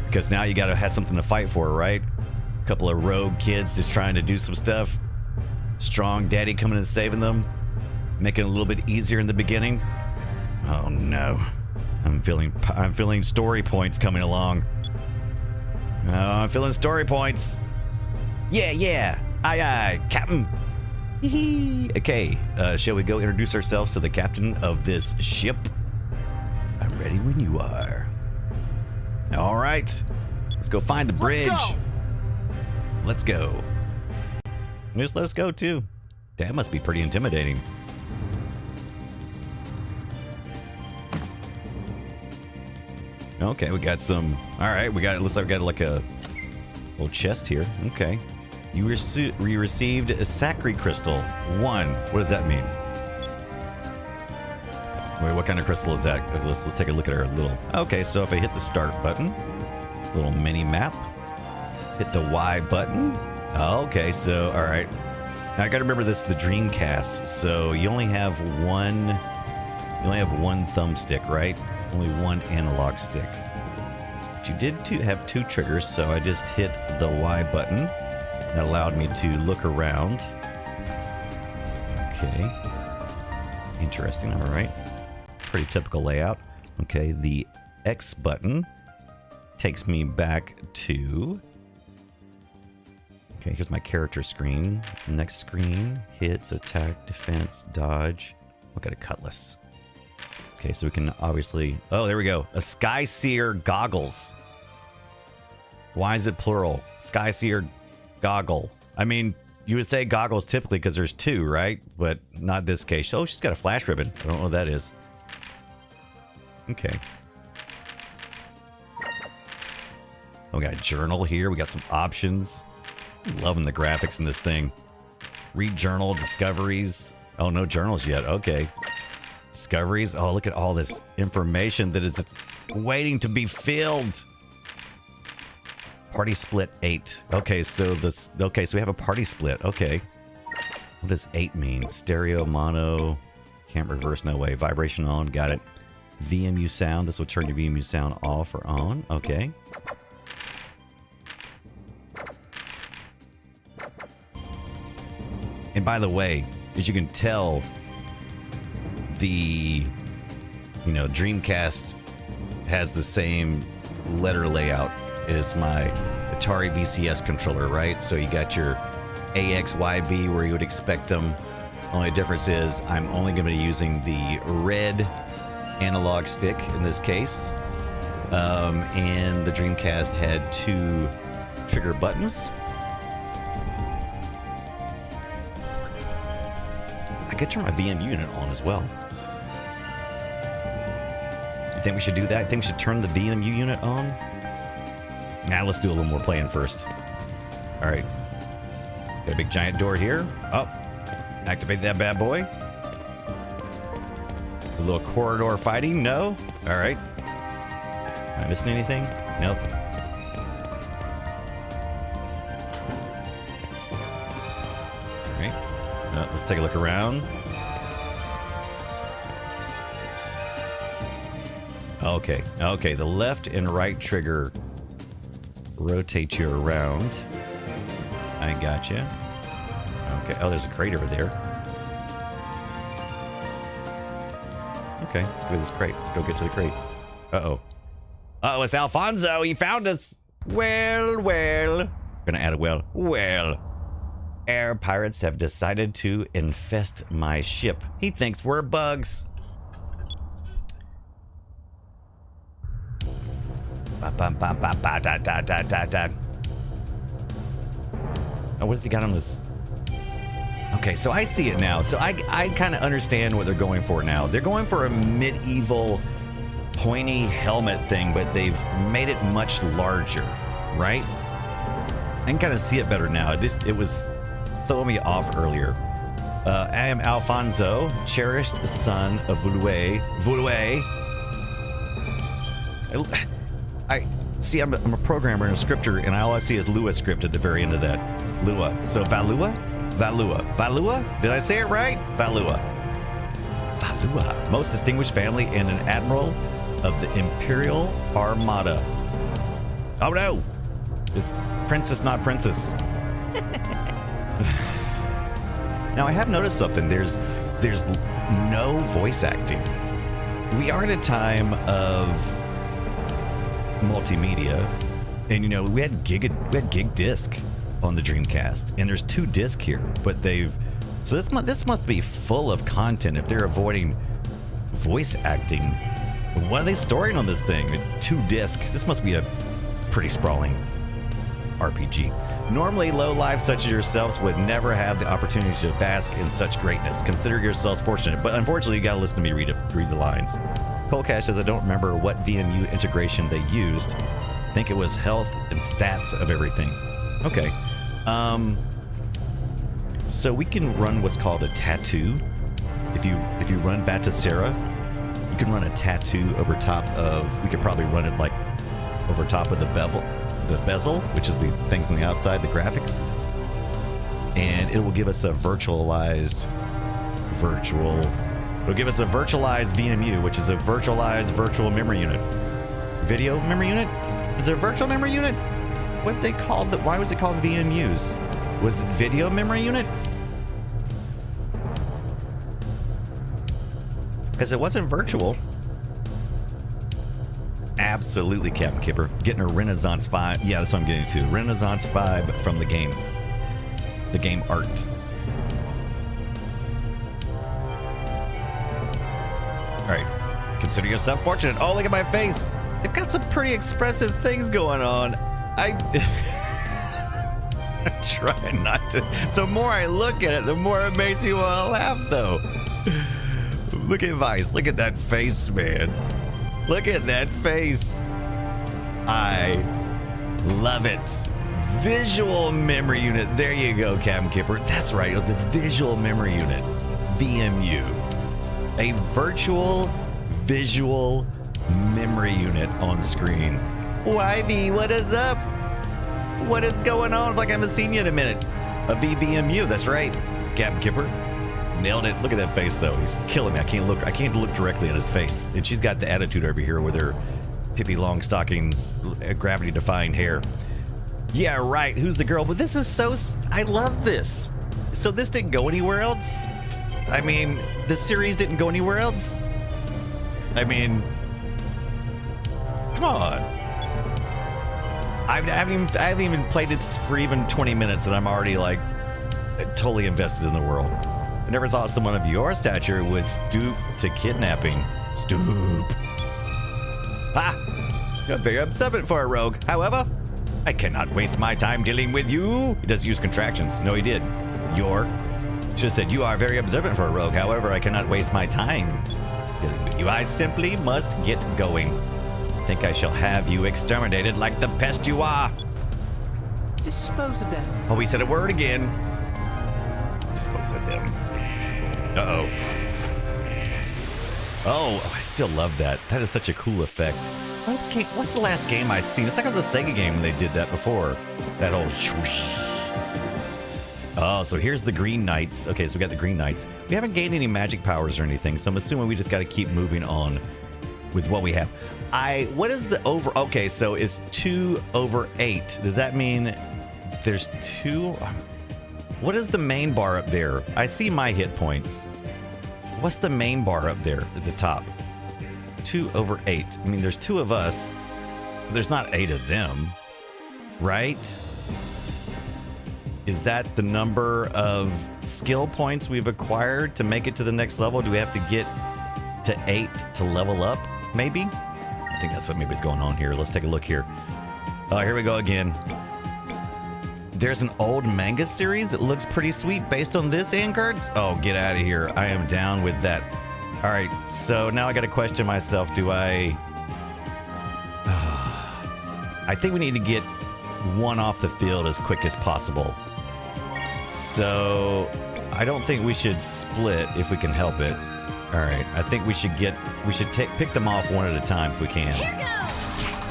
S1: Because now you gotta have something to fight for, right? A couple of rogue kids just trying to do some stuff. Strong daddy coming and saving them. Making it a little bit easier in the beginning. Oh, no. I'm feeling story points coming along. Oh, I'm feeling story points. Yeah. Aye, Captain. Okay, shall we go introduce ourselves to the captain of this ship? I'm ready when you are. All right, let's go find the bridge. Let's go. Just let us go too. That must be pretty intimidating. Okay, we got some. All right, we got. It looks like we got like a little chest here. Okay, you received a Sacri crystal 1. What does that mean? Wait, what kind of crystal is that? Let's take a look at our little. Okay, so if I hit the start button, little mini map, hit the Y button. Okay, so all right. Now I got to remember this is the Dreamcast, so you only have one. You only have one thumbstick, right? Only one analog stick. But you did have 2 triggers, so I just hit the Y button. That allowed me to look around. Okay. Interesting, all right. Pretty typical layout. Okay, the X button takes me back to... Okay, here's my character screen. Next screen, hits, attack, defense, dodge. We've got a cutlass. Okay, so we can obviously... Oh, there we go. A Skyseer goggles. Why is it plural? Skyseer goggle. I mean, you would say goggles typically because there's 2, right? But not this case. Oh, she's got a flash ribbon. I don't know what that is. Okay. Oh, we got a journal here. We got some options. I'm loving the graphics in this thing. Read journal, discoveries. Oh, no journals yet. Okay. Discoveries. Oh, look at all this information that is waiting to be filled. Party split 8. Okay, so this. Okay, so we have a party split. Okay. What does 8 mean? Stereo, mono, can't reverse, no way. Vibration on, got it. VMU sound. This will turn your VMU sound off or on. Okay. And by the way, as you can tell, the Dreamcast has the same letter layout as my Atari VCS controller, right? So you got your AXYB where you would expect them. Only difference is I'm only going to be using the red analog stick in this case. And the Dreamcast had 2 trigger buttons. I could turn my VMU unit on as well. You think we should do that? I think we should turn the VMU unit on? Nah, let's do a little more playing first. All right. Got a big giant door here. Oh, activate that bad boy. A little corridor fighting? No? All right. Am I missing anything? Nope. All right. Let's take a look around. Okay. Okay, the left and right trigger rotate you around. I gotcha. Okay. Oh, there's a crate over there. Okay, let's go to this crate. Let's go get to the crate. Uh-oh. Uh-oh, it's Alfonso. He found us. Well. Gonna add a well. Air pirates have decided to infest my ship. He thinks we're bugs. Oh, what has he got on this? Okay, so I see it now. So I kind of understand what they're going for now. They're going for a medieval pointy helmet thing, but they've made it much larger, right? I can kind of see it better now. It was throwing me off earlier. I am Alfonso, cherished son of Vouloué. I see. I'm a programmer and a scripter, and all I see is Lua script at the very end of that. Lua. So Valua. Did I say it right? Valua. Most distinguished family and an admiral of the Imperial Armada. Oh no! It's princess, not princess. Now I have noticed something. There's no voice acting. we are at a time of multimedia, and you know, we had gig disc on the Dreamcast, and there's 2 disc here, but so this must be full of content if they're avoiding voice acting. What are they storing on this thing? 2 disc. This must be a pretty sprawling RPG. Normally, low lives such as yourselves would never have the opportunity to bask in such greatness. Consider yourselves fortunate, but unfortunately, you gotta listen to me read the lines. Colecash says, I don't remember what VMU integration they used. I think it was health and stats of everything. Okay. So we can run what's called a tattoo. If you run Batasera, you can run a tattoo over top of. We could probably run it like over top of the bezel, which is the things on the outside, the graphics, and it will give us a virtualized VMU, which is a virtualized virtual memory unit. Video memory unit? Is it a virtual memory unit? What they called that? Why was it called VMUs? Was it video memory unit? Because it wasn't virtual. Absolutely, Captain Kipper. Getting a Renaissance vibe. Yeah, that's what I'm getting to. Renaissance vibe from the game. The game art. All right. Consider yourself fortunate. Oh, look at my face. They've got some pretty expressive things going on. I'm trying not to. The more I look at it, the more it makes me want to laugh, though. Look at Vice. Look at that face, man. Look at that face. I love it. Visual memory unit. There you go, Captain Kipper. That's right. It was a visual memory unit. VMU. A virtual visual memory unit on screen. YV, what is up? What is going on? Like I haven't seen you in a minute. A VVMU. That's right, Captain Kipper. Nailed it. Look at that face, though. He's killing me. I can't look directly at his face. And she's got the attitude over here with her Pippi Longstocking's gravity-defying hair. Yeah, right. Who's the girl? But this is so... I love this. So this didn't go anywhere else? I mean, the series didn't go anywhere else? I mean... Come on. I haven't even played it for even 20 minutes, and I'm already, like, totally invested in the world. I never thought someone of your stature would stoop to kidnapping. Stoop. Ha! You're very observant for a rogue. However, I cannot waste my time dealing with you. He doesn't use contractions. No, he did. Should have said, you are very observant for a rogue. However, I cannot waste my time dealing with you. I simply must get going. I think I shall have you exterminated like the pest you are.
S2: Dispose of them.
S1: Oh, he said a word again. Dispose of them. Uh-oh. Oh, I still love that. That is such a cool effect. What's the last game I've seen? It's like it was a Sega game when they did that before. That whole swoosh. Oh, so here's the Green Knights. Okay, so we got the Green Knights. We haven't gained any magic powers or anything, so I'm assuming we just got to keep moving on with what we have. What is the over? Okay, so it's 2/8. Does that mean there's 2? What is the main bar up there? I see my hit points. What's the main bar up there at the top? 2/8. I mean, there's 2 of us. There's not 8 of them, right? Is that the number of skill points we've acquired to make it to the next level? Do we have to get to 8 to level up, maybe? I think that's what maybe is going on here. Let's take a look here. Oh, here we go again. There's an old manga series that looks pretty sweet based on this hand cards. Oh, get out of here. I am down with that. All right, so now I got to question myself. Do I... I think we need to get one off the field as quick as possible. So I don't think we should split if we can help it. All right, I think we should pick them off one at a time if we can.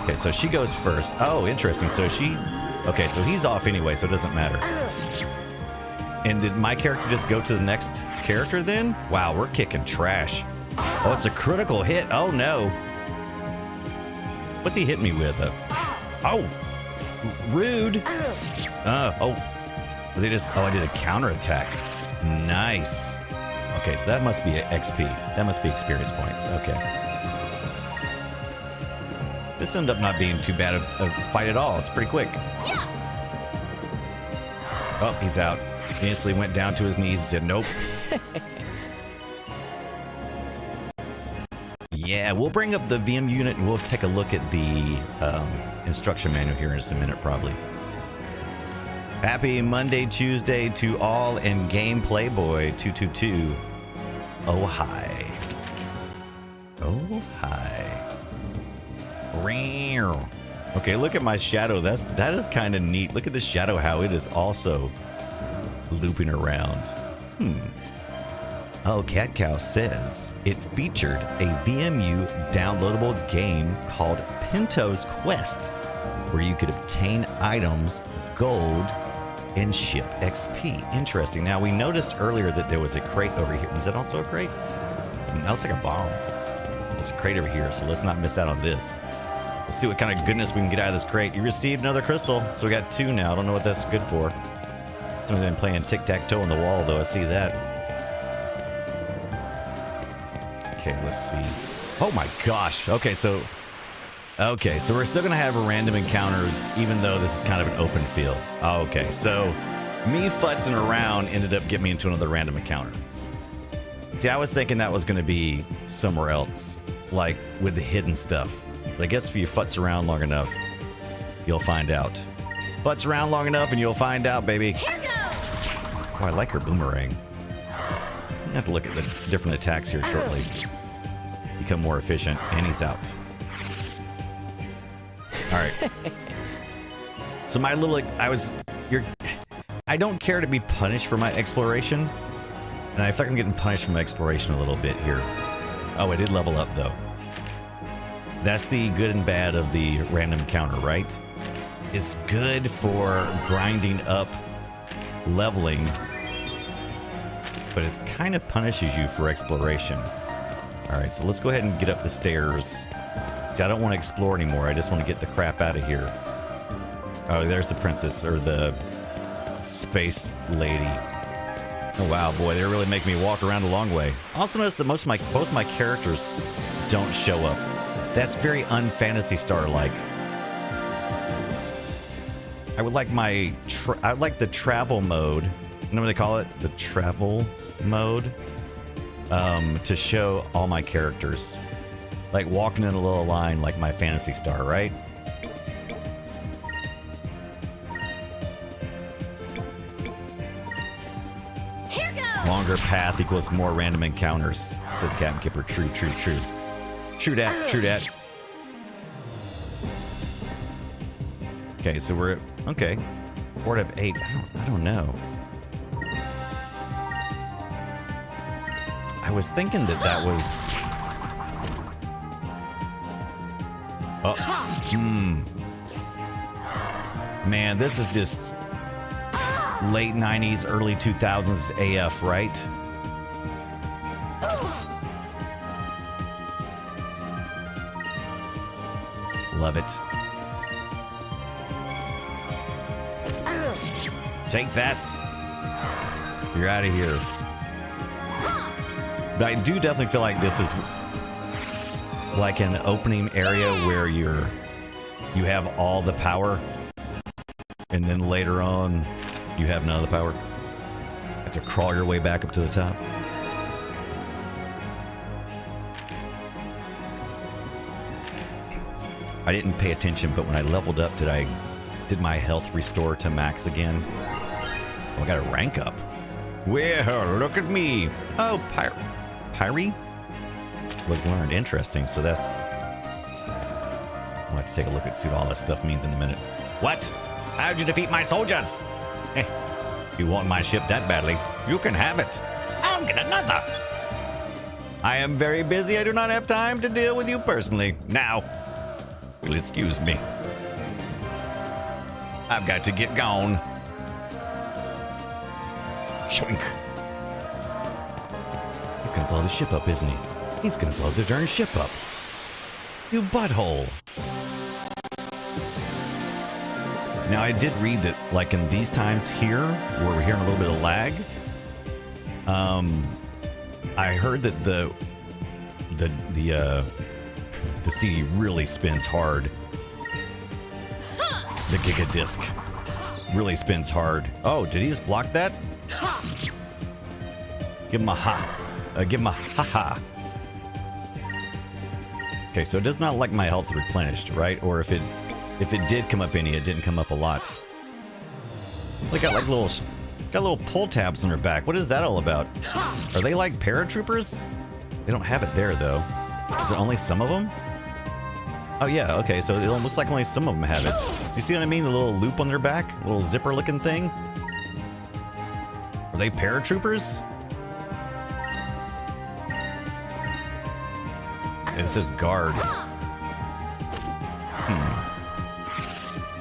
S1: Okay, so she goes first. Oh, interesting. So okay, so he's off anyway, so it doesn't matter. And did my character just go to the next character then? Wow, we're kicking trash. Oh, it's a critical hit. Oh, no. What's he hitting me with? Oh, rude. Oh, I did a counterattack. Nice. Okay, so that must be XP. That must be experience points. Okay. This ended up not being too bad a fight at all. It's pretty quick. Oh, he's out. He instantly went down to his knees and said, nope. Yeah, we'll bring up the VM unit and we'll take a look at the instruction manual here in just a minute, probably. Happy Monday, Tuesday to all, and Game Playboy 222. Oh, hi. Oh, hi. Okay, look at my shadow. That is kind of neat. Look at the shadow, how it is also looping around. Oh, Cat Cow says it featured a VMU downloadable game called Pinto's Quest, where you could obtain items, gold, and ship XP. Interesting. Now, we noticed earlier that there was a crate over here. Is that also a crate? That looks like a bomb. There's a crate over here, so let's not miss out on this. Let's see what kind of goodness we can get out of this crate. You received another crystal, so we got 2 now. I don't know what that's good for. Someone's been playing tic-tac-toe on the wall, though. I see that. Okay, let's see. Oh my gosh. Okay, so we're still gonna have random encounters, even though this is kind of an open field. Okay, so me futzing around ended up getting me into another random encounter. See, I was thinking that was gonna be somewhere else, like with the hidden stuff. But I guess if you futz around long enough, you'll find out. Futz around long enough and you'll find out, baby.
S3: Here goes.
S1: Oh, I like her boomerang. I have to look at the different attacks here shortly. Become more efficient, and he's out. All right. So my little, I don't care to be punished for my exploration, and I feel like I'm getting punished for my exploration a little bit here. Oh, I did level up though. That's the good and bad of the random encounter, right? It's good for grinding up leveling, but it kind of punishes you for exploration. All right, so let's go ahead and get up the stairs. See, I don't want to explore anymore. I just want to get the crap out of here. Oh, there's the princess, or the space lady. Oh, wow, boy, they really make me walk around a long way. I also noticed that both my characters don't show up. That's very un-Phantasy Star-like. I would like I would like the travel mode. You know what they call it? The travel mode. To show all my characters. Like walking in a little line like my Phantasy Star, right?
S3: Here goes.
S1: Longer path equals more random encounters, says Captain Kipper. True, true, true. True dat, true dat. Okay, so we're okay. 4 out of 8. I don't know. I was thinking that was. Oh, man, this is just late 90s, early 2000s AF, right? Love it. Take that. You're out of here. But I do definitely feel like this is like an opening area where you have all the power, and then later on you have none of the power. You have to crawl your way back up to the top. I didn't pay attention, but when I leveled up, did my health restore to max again? Oh, I got a rank up. Well, look at me. Oh, Pyre was learned. Interesting. So that's. I'll have to take a look at see what all this stuff means in a minute. What? How'd you defeat my soldiers? If you want my ship that badly, you can have it. I'll get another. I am very busy. I do not have time to deal with you personally. Now, will excuse me. I've got to get gone. Shwink. He's gonna blow the ship up, isn't he? He's gonna blow the darn ship up. You butthole. Now, I did read that, like in these times here, where we're hearing a little bit of lag, I heard that the the CD really spins hard. The Giga Disc really spins hard. Oh, did he just block that? Give him a ha. Give him a ha-ha. Okay, so it does not like my health replenished, right? Or if it did come up any, it didn't come up a lot. They got like little pull tabs on their back. What is that all about? Are they like paratroopers? They don't have it there though. Is it only some of them? Oh yeah, okay, so it looks like only some of them have it. Do you see what I mean? The little loop on their back? A little zipper looking thing? Are they paratroopers? It says guard.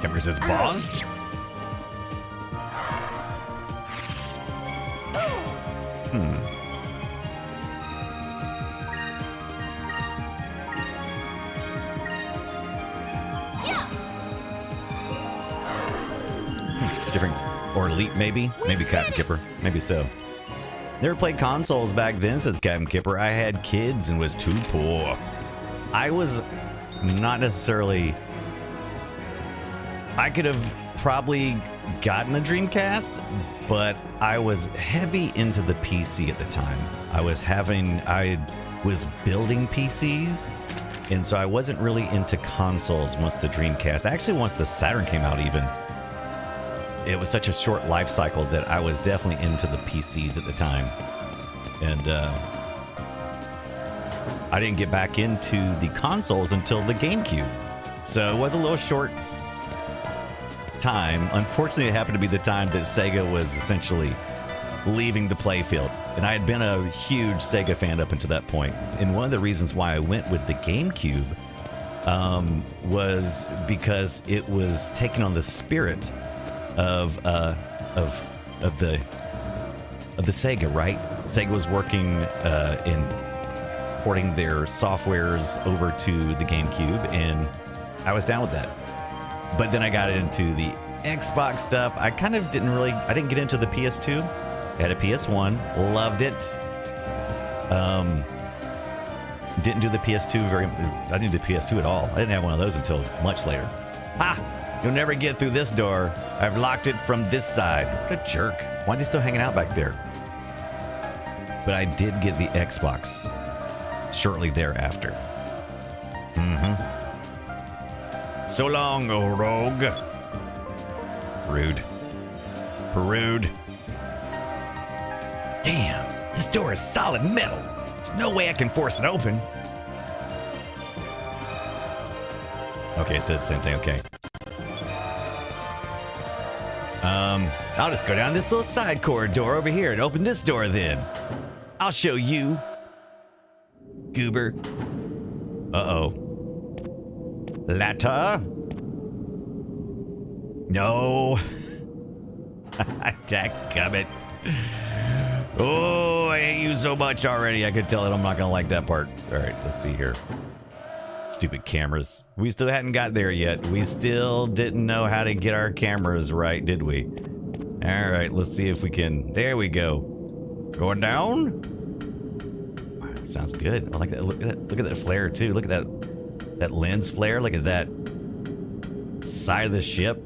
S1: Kemper says boss? Different, or elite maybe? Maybe Captain Kipper. Maybe so. Never played consoles back then, says Captain Kipper. I had kids and was too poor. I was not necessarily... I could have probably gotten a Dreamcast, but I was heavy into the PC at the time. I was building PCs, and so I wasn't really into consoles once the Dreamcast. Actually, once the Saturn came out even. It was such a short life cycle that I was definitely into the PCs at the time. And I didn't get back into the consoles until the GameCube. So it was a little short time. Unfortunately, it happened to be the time that Sega was essentially leaving the playfield. And I had been a huge Sega fan up until that point. And one of the reasons why I went with the GameCube was because it was taking on the spirit of the Sega, right? Sega was working in porting their softwares over to the GameCube, and I was down with that. But then I got into the Xbox stuff. I kind of I didn't get into the PS2. I had a PS1, loved it. Didn't do the PS2 I didn't do the PS2 at all. I didn't have one of those until much later. Ha! You'll never get through this door. I've locked it from this side. What a jerk. Why is he still hanging out back there? But I did get the Xbox shortly thereafter. So long, old rogue. Rude. Rude. Damn, this door is solid metal. There's no way I can force it open. Okay, it says the same thing, okay. I'll just go down this little side corridor over here and open this door then. I'll show you. Goober. Uh-oh. Latta? No. Dadgummit. Oh, I hate you so much already. I could tell that I'm not going to like that part. All right, let's see here. Stupid cameras. We still hadn't got there yet. We still didn't know how to get our cameras right, did we? All right, let's see if we can. There we go. Going down? Wow, sounds good. I like that. Look at that flare too. Look at that lens flare. Look at that side of the ship.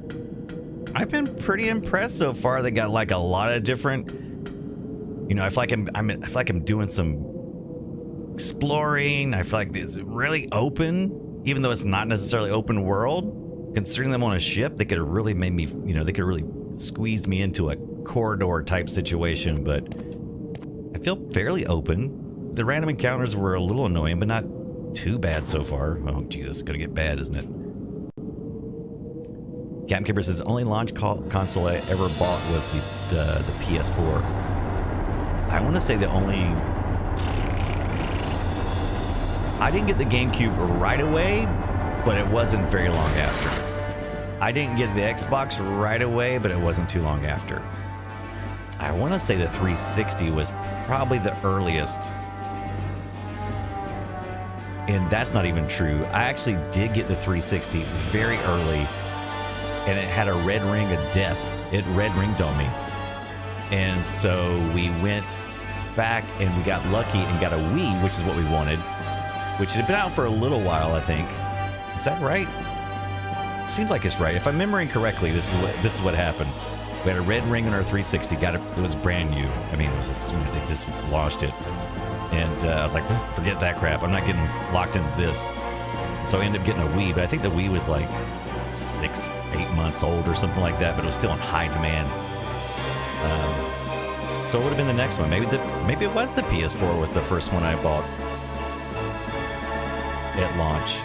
S1: I've been pretty impressed so far. They got like a lot of different. You know, I feel like I'm doing some exploring. I feel like it's really open, even though it's not necessarily open world. Considering them on a ship, they could have really made me, you know, they could really squeeze me into a corridor type situation, but I feel fairly open. The random encounters were a little annoying, but not too bad so far. Oh, Jesus, it's gonna get bad, isn't it? Captain Kipper says, only launch console I ever bought was the PS4. I want to say the only... I didn't get the GameCube right away, but it wasn't very long after. I didn't get the Xbox right away, but it wasn't too long after. I want to say the 360 was probably the earliest. And that's not even true. I actually did get the 360 very early, and it had a red ring of death. It red ringed on me. And so we went back and we got lucky and got a Wii, which is what we wanted. which had been out for a little while, I think. Is that right? Seems like it's right. If I'm remembering correctly, this is what happened. We had a red ring on our 360. It was brand new. I mean, it was just, they just launched it, and I was like, forget that crap. I'm not getting locked into this. So I ended up getting a Wii, but I think the Wii was like 6-8 months old or something like that. But it was still in high demand. So it would have been the next one. Maybe it was the PS4 was the first one I bought at launch.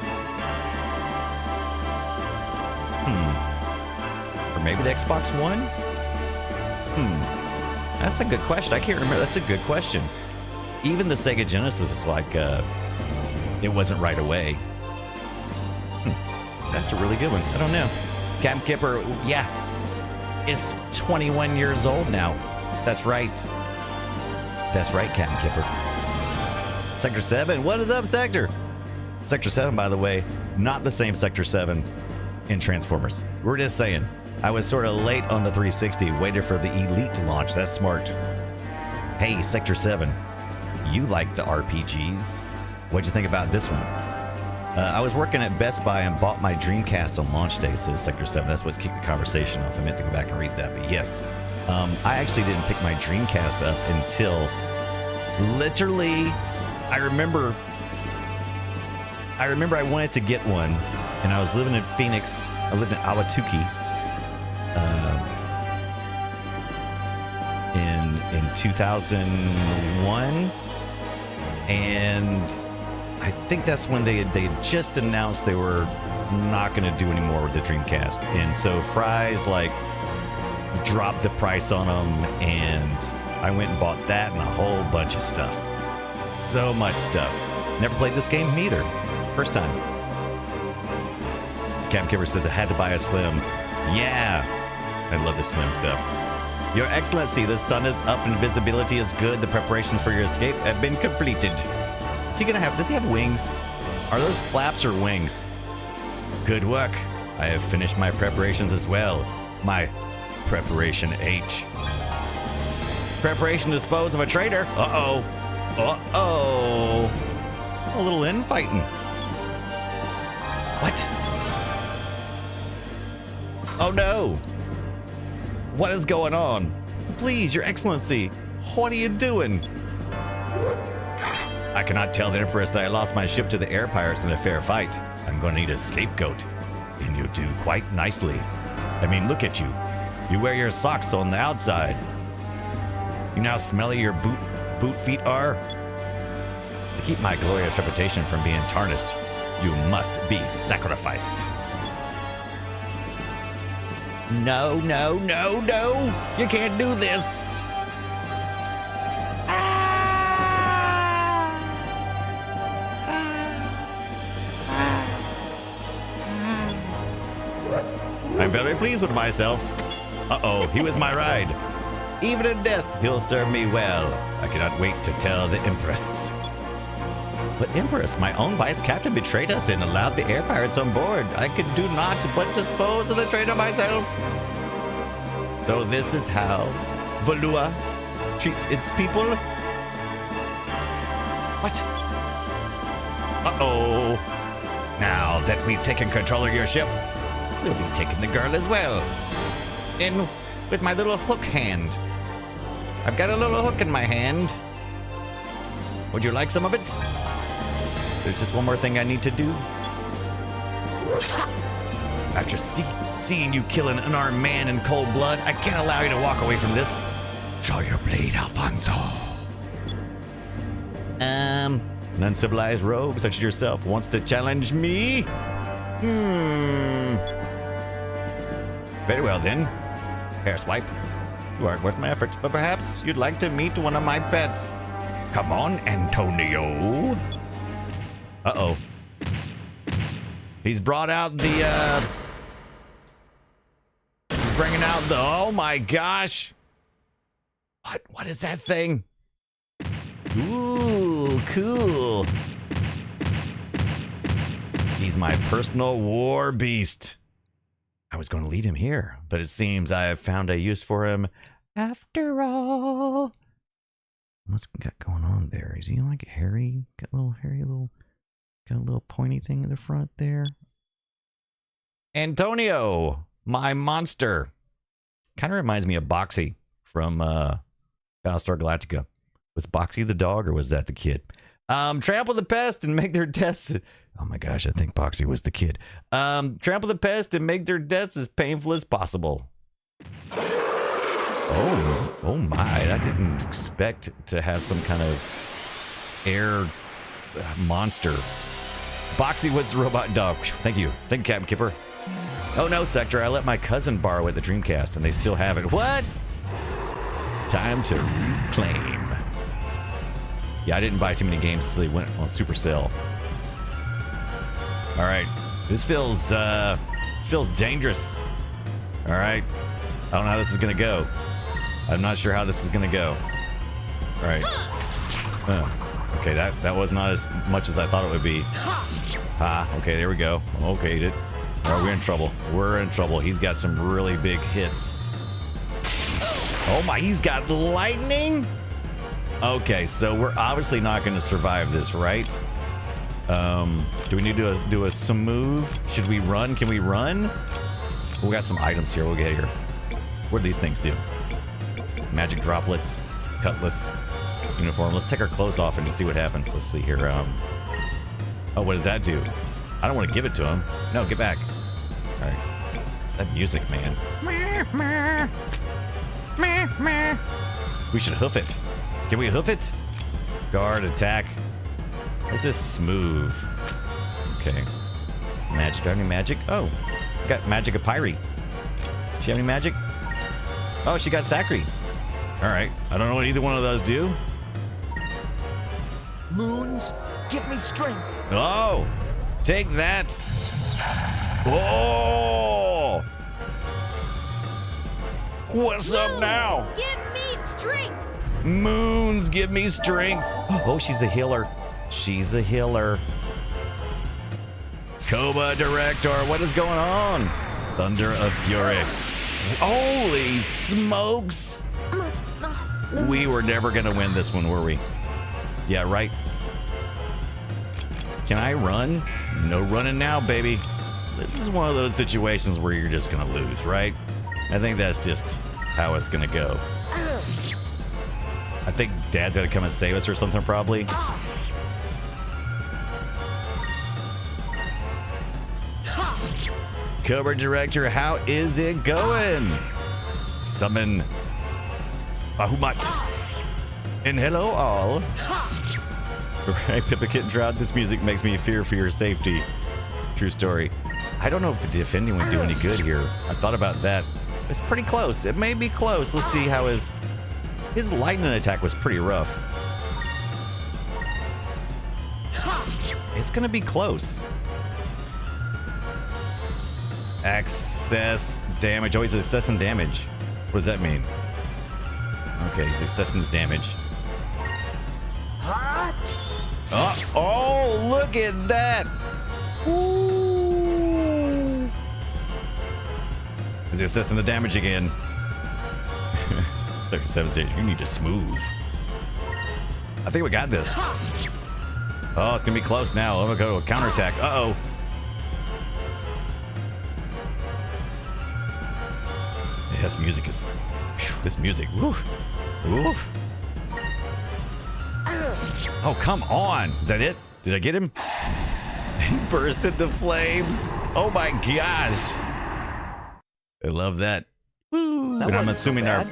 S1: Or maybe the Xbox One? That's a good question. I can't remember. That's a good question. Even the Sega Genesis was like, it wasn't right away. That's a really good one. I don't know. Captain Kipper, yeah, is 21 years old now. That's right. That's right, Captain Kipper. Sector 7. What is up, Sector? Sector 7, by the way, not the same Sector 7 in Transformers. We're just saying. I was sort of late on the 360, waited for the Elite to launch. That's smart. Hey, Sector 7, you like the RPGs. What'd you think about this one? I was working at Best Buy and bought my Dreamcast on launch day, says Sector 7. That's what's kicked the conversation off. I meant to go back and read that, but yes. I actually didn't pick my Dreamcast up until literally, I remember I wanted to get one, and I was living in Phoenix. I lived in Awatuki in 2001, and I think that's when they had just announced they were not going to do any more with the Dreamcast, and so Fry's like dropped the price on them, and I went and bought that and a whole bunch of stuff. So much stuff. Never played this game either. First time. Captain Kipper says I had to buy a Slim. Yeah, I love the Slim stuff. Your Excellency, the sun is up and visibility is good. The preparations for your escape have been completed. Does he have wings? Are those flaps or wings? Good work. I have finished my preparations as well. My Preparation H. Preparation to dispose of a traitor. Uh-oh. Uh-oh. A little infighting. What? Oh no. What is going on? Please, Your Excellency, what are you doing? I cannot tell the Empress that I lost my ship to the air pirates in a fair fight. I'm going to need a scapegoat. And you do quite nicely. I mean, look at you. You wear your socks on the outside. You know how smelly your boot feet are? To keep my glorious reputation from being tarnished, you must be sacrificed. No, no, no, no! You can't do this! I'm very pleased with myself. Uh-oh, he was my ride. Even in death, he'll serve me well. I cannot wait to tell the Empress. But Empress, my own vice captain betrayed us and allowed the air pirates on board. I could do naught but dispose of the traitor myself. So this is how Valua treats its people? What? Uh-oh. Now that we've taken control of your ship, we'll be taking the girl as well. In with my little hook hand. I've got a little hook in my hand. Would you like some of it? There's just one more thing I need to do. After seeing you kill an unarmed man in cold blood, I can't allow you to walk away from this. Draw your blade, Alfonso. An uncivilized rogue such as yourself wants to challenge me? Very well then. Hair swipe. You aren't worth my efforts, but perhaps you'd like to meet one of my pets. Come on, Antonio. Uh-oh. He's brought out the, he's bringing out the, oh my gosh. What is that thing? Ooh, cool. He's my personal war beast. I was going to leave him here, but it seems I have found a use for him after all. What's got going on there? Is he like hairy? Got a little hairy little Got a little pointy thing in the front there. Antonio, my monster. Kind of reminds me of Boxy from Battlestar Galactica. Was Boxy the dog or was that the kid? Trample the pest and make their deaths. Oh my gosh, I think Boxy was the kid. Trample the pest and make their deaths as painful as possible. Oh my! I didn't expect to have some kind of air monster. Boxy was the robot dog. Thank you, Captain Kipper. Oh no, Sector! I let my cousin borrow it, the Dreamcast, and they still have it. What? Time to reclaim. Yeah, I didn't buy too many games until they went on Supercell. All right, this feels dangerous. All right, I don't know how this is gonna go. I'm not sure how this is gonna go. All right. Okay, that was not as much as I thought it would be. Okay, there we go. Okay, all right, we're in trouble. We're in trouble. He's got some really big hits. Oh my, he's got lightning. Okay, so we're obviously not going to survive this, right? Do we need to do some move? Should we run? Can we run? We got some items here. We'll get here. What do these things do? Magic droplets, cutlass, uniform. Let's take our clothes off and just see what happens. Let's see here. Oh, what does that do? I don't want to give it to him. No, get back. All right. That music, man. We should hoof it. Can we hoof it? Guard, attack. What's this? Smooth. Okay. Magic. Do I have any magic? Oh, I got magic of Pyre. She have any magic? Oh, she got Sacri. All right. I don't know what either one of those do.
S2: Moons, give me strength.
S1: Oh, take that. Oh. What's up now?
S3: Give me strength.
S1: Moons, give me strength. Oh, she's a healer. She's a healer. Koba Director, what is going on? Thunder of Fury. Holy smokes.
S3: Must not lose.
S1: We were never going to win this one, were we? Yeah, right. Can I run? No running now, baby. This is one of those situations where you're just going to lose, right? I think that's just how it's going to go. I think Dad's got to come and save us or something, probably. Cobra Director, how is it going? Summon Bahumat. And hello, all. Right, Pippa Kitten Trout, this music makes me fear for your safety. True story. I don't know if defending would do any good here. I thought about that. It's pretty close. It may be close. Let's see how his lightning attack was pretty rough. It's gonna be close. Access damage. Oh, he's accessing damage. What does that mean? Okay, he's accessing his damage. Oh, look at that. Ooh. He's accessing the damage again. 37 stage. You need to smooth. I think we got this. Oh, it's gonna be close now. I'm gonna go to a counterattack. Uh-oh. Yeah, this music is... Whew, this music. Woo. Woo. Oh, come on. Is that it? Did I get him? He burst into flames. Oh my gosh. I love that. Woo. And I'm assuming our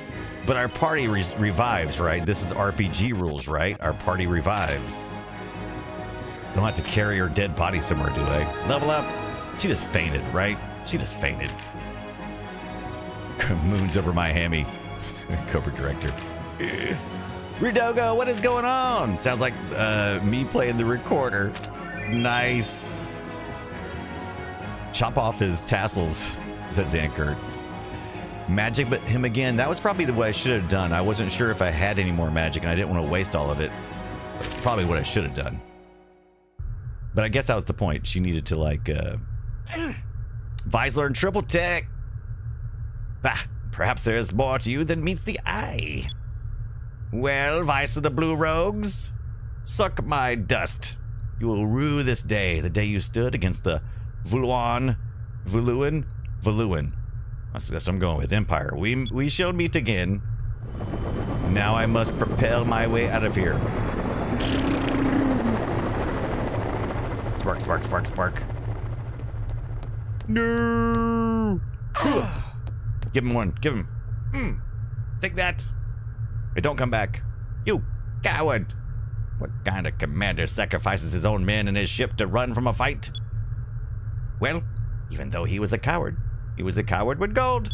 S1: party revives, right? This is RPG rules, right? Our party revives. I don't have to carry her dead body somewhere, do I? Level up. She just fainted, right? She just fainted. Moons over my hammy. Cobra Director. Ridogo, what is going on? Sounds like me playing the recorder. Nice. Chop off his tassels, says Zan Kurtz. Magic, but him again. That was probably the way I should have done. I wasn't sure if I had any more magic, and I didn't want to waste all of it. That's probably what I should have done. But I guess that was the point. She needed to, like, Visor and Triple Tech. Ah, perhaps there is more to you than meets the eye. Well, Vice of the Blue Rogues, suck my dust. You will rue this day, the day you stood against the Vuluan. That's what I'm going with. Empire. We shall meet again. Now I must propel my way out of here. Spark, spark, spark, spark. No! Give him one. Give him. Take that. Hey, don't come back. You coward. What kind of commander sacrifices his own men and his ship to run from a fight? Well, even though he was a coward with gold.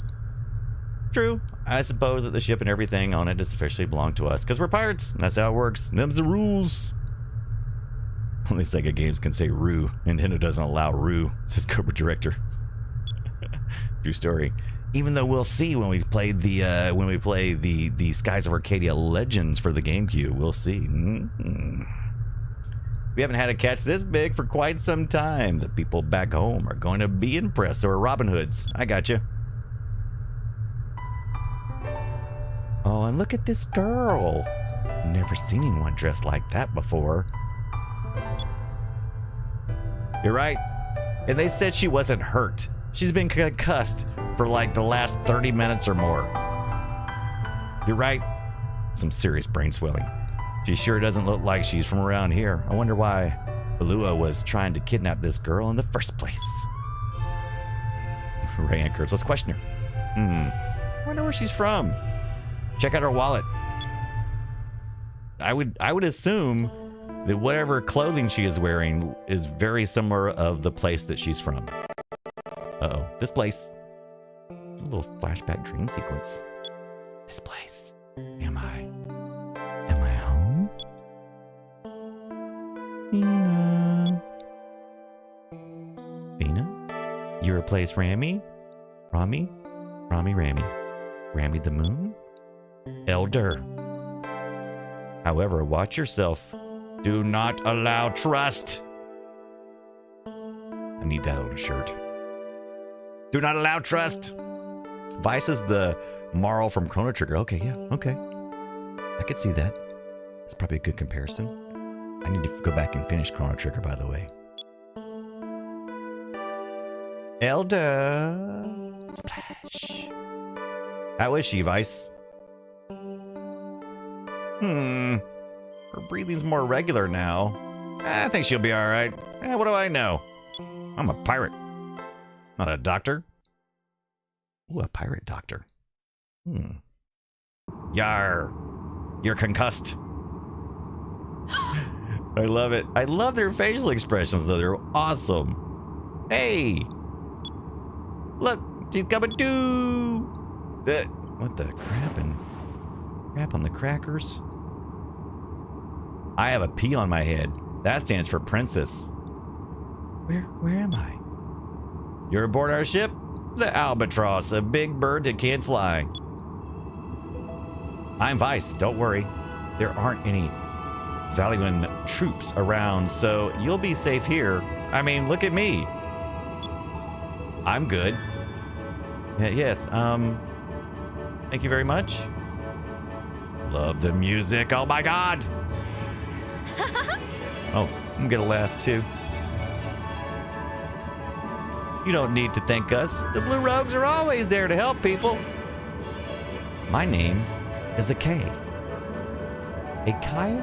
S1: True. I suppose that the ship and everything on it does officially belong to us, because we're pirates. And that's how it works. Them's the rules. Only Sega games can say rue. Nintendo doesn't allow rue, says corporate director. True story. Even though we'll see when we play the Skies of Arcadia Legends for the GameCube, we'll see. We haven't had a catch this big for quite some time. The people back home are going to be impressed. So are Robin Hoods. I got you. Oh, and look at this girl. Never seen anyone dressed like that before. You're right. And they said she wasn't hurt. She's been concussed for like the last 30 minutes or more. You're right. Some serious brain swelling. She sure doesn't look like she's from around here. I wonder why Balua was trying to kidnap this girl in the first place. Ray anchors. Let's question her. I wonder where she's from. Check out her wallet. I would assume that whatever clothing she is wearing is very similar of the place that she's from. Uh-oh. This place. A little flashback dream sequence. This place. Am I home? Fina? You replace Rami? Rami the moon? Elder. However, watch yourself. Do not allow trust. I need that on a shirt. Do not allow trust. Vice is the Marl from Chrono Trigger. Okay, yeah, okay. I could see that. It's probably a good comparison. I need to go back and finish Chrono Trigger, by the way. Elder. Splash. How is she, Vice? Her breathing's more regular now. I think she'll be alright. What do I know? I'm a pirate. Not a doctor. Ooh, a pirate doctor. Yar. You're concussed. I love it. I love their facial expressions, though. They're awesome. Hey! Look! She's coming too! What the crap on the crackers? I have a P on my head. That stands for princess. Where am I? You're aboard our ship? The Albatross, a big bird that can't fly. I'm Vice, don't worry. There aren't any Valuan troops around, so you'll be safe here. I mean, look at me. I'm good. Yes, thank you very much. Love the music, oh my god! Oh, I'm gonna laugh too. You don't need to thank us. The Blue Rogues are always there to help people. My name is Akai. Akai?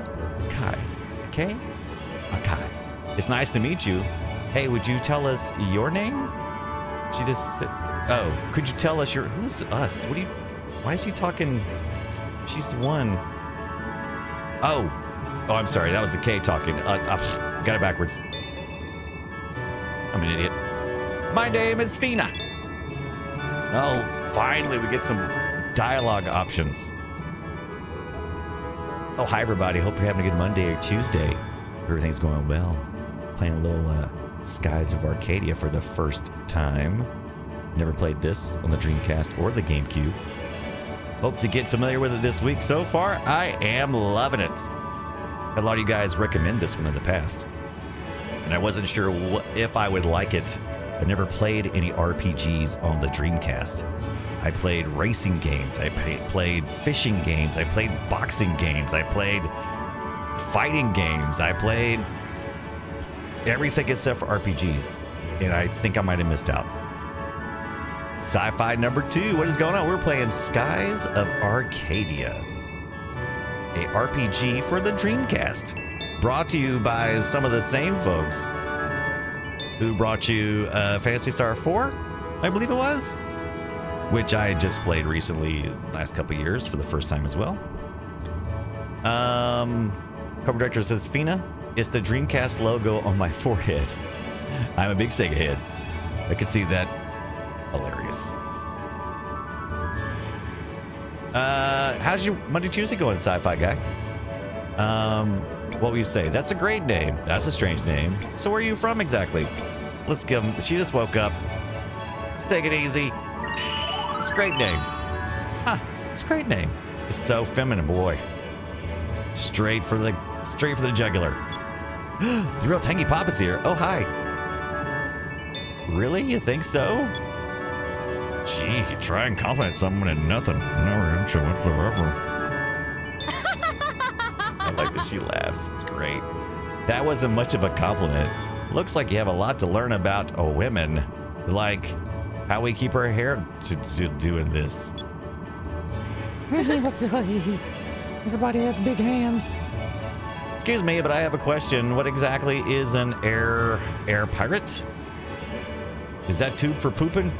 S1: It's nice to meet you. Hey, would you tell us your name? She just said, oh, could you tell us who's us? Why is she talking? She's the one. Oh, I'm sorry. That was the K talking. Got it backwards. I'm an idiot. My name is Fina. Oh, finally we get some dialogue options. Oh, hi everybody. Hope you're having a good Monday or Tuesday. Everything's going well. Playing a little Skies of Arcadia for the first time. Never played this on the Dreamcast or the GameCube. Hope to get familiar with it this week. So far, I am loving it. A lot of you guys recommend this one in the past, and I wasn't sure if I would like it. I never played any RPGs on the Dreamcast. I played racing games, I played fishing games, I played boxing games, I played fighting games, I played everything except for RPGs. And I think I might have missed out. Sci-fi number 2. What is going on? We're playing Skies of Arcadia, a RPG for the Dreamcast. Brought to you by some of the same folks who brought you Phantasy Star 4, I believe it was, which I just played recently, last couple years for the first time as well. Cover director says, Fina, it's the Dreamcast logo on my forehead. I'm a big Sega head. I could see that. Hilarious. How's your Monday, Tuesday going, sci-fi guy? What will you say? That's a great name. That's a strange name. So where are you from exactly? Let's give him. She just woke up. Let's take it easy. It's a great name. Huh, it's a great name. It's so feminine, boy. Straight for the jugular. The real Tangy Pop is here. Oh, hi. Really? You think so? Jeez, you try and compliment someone and nothing. No reaction whatsoever. I like that she laughs. It's great. That wasn't much of a compliment. Looks like you have a lot to learn about women. Like how we keep our hair doing this.
S2: Everybody has big hands.
S1: Excuse me, but I have a question. What exactly is an air pirate? Is that tube for pooping?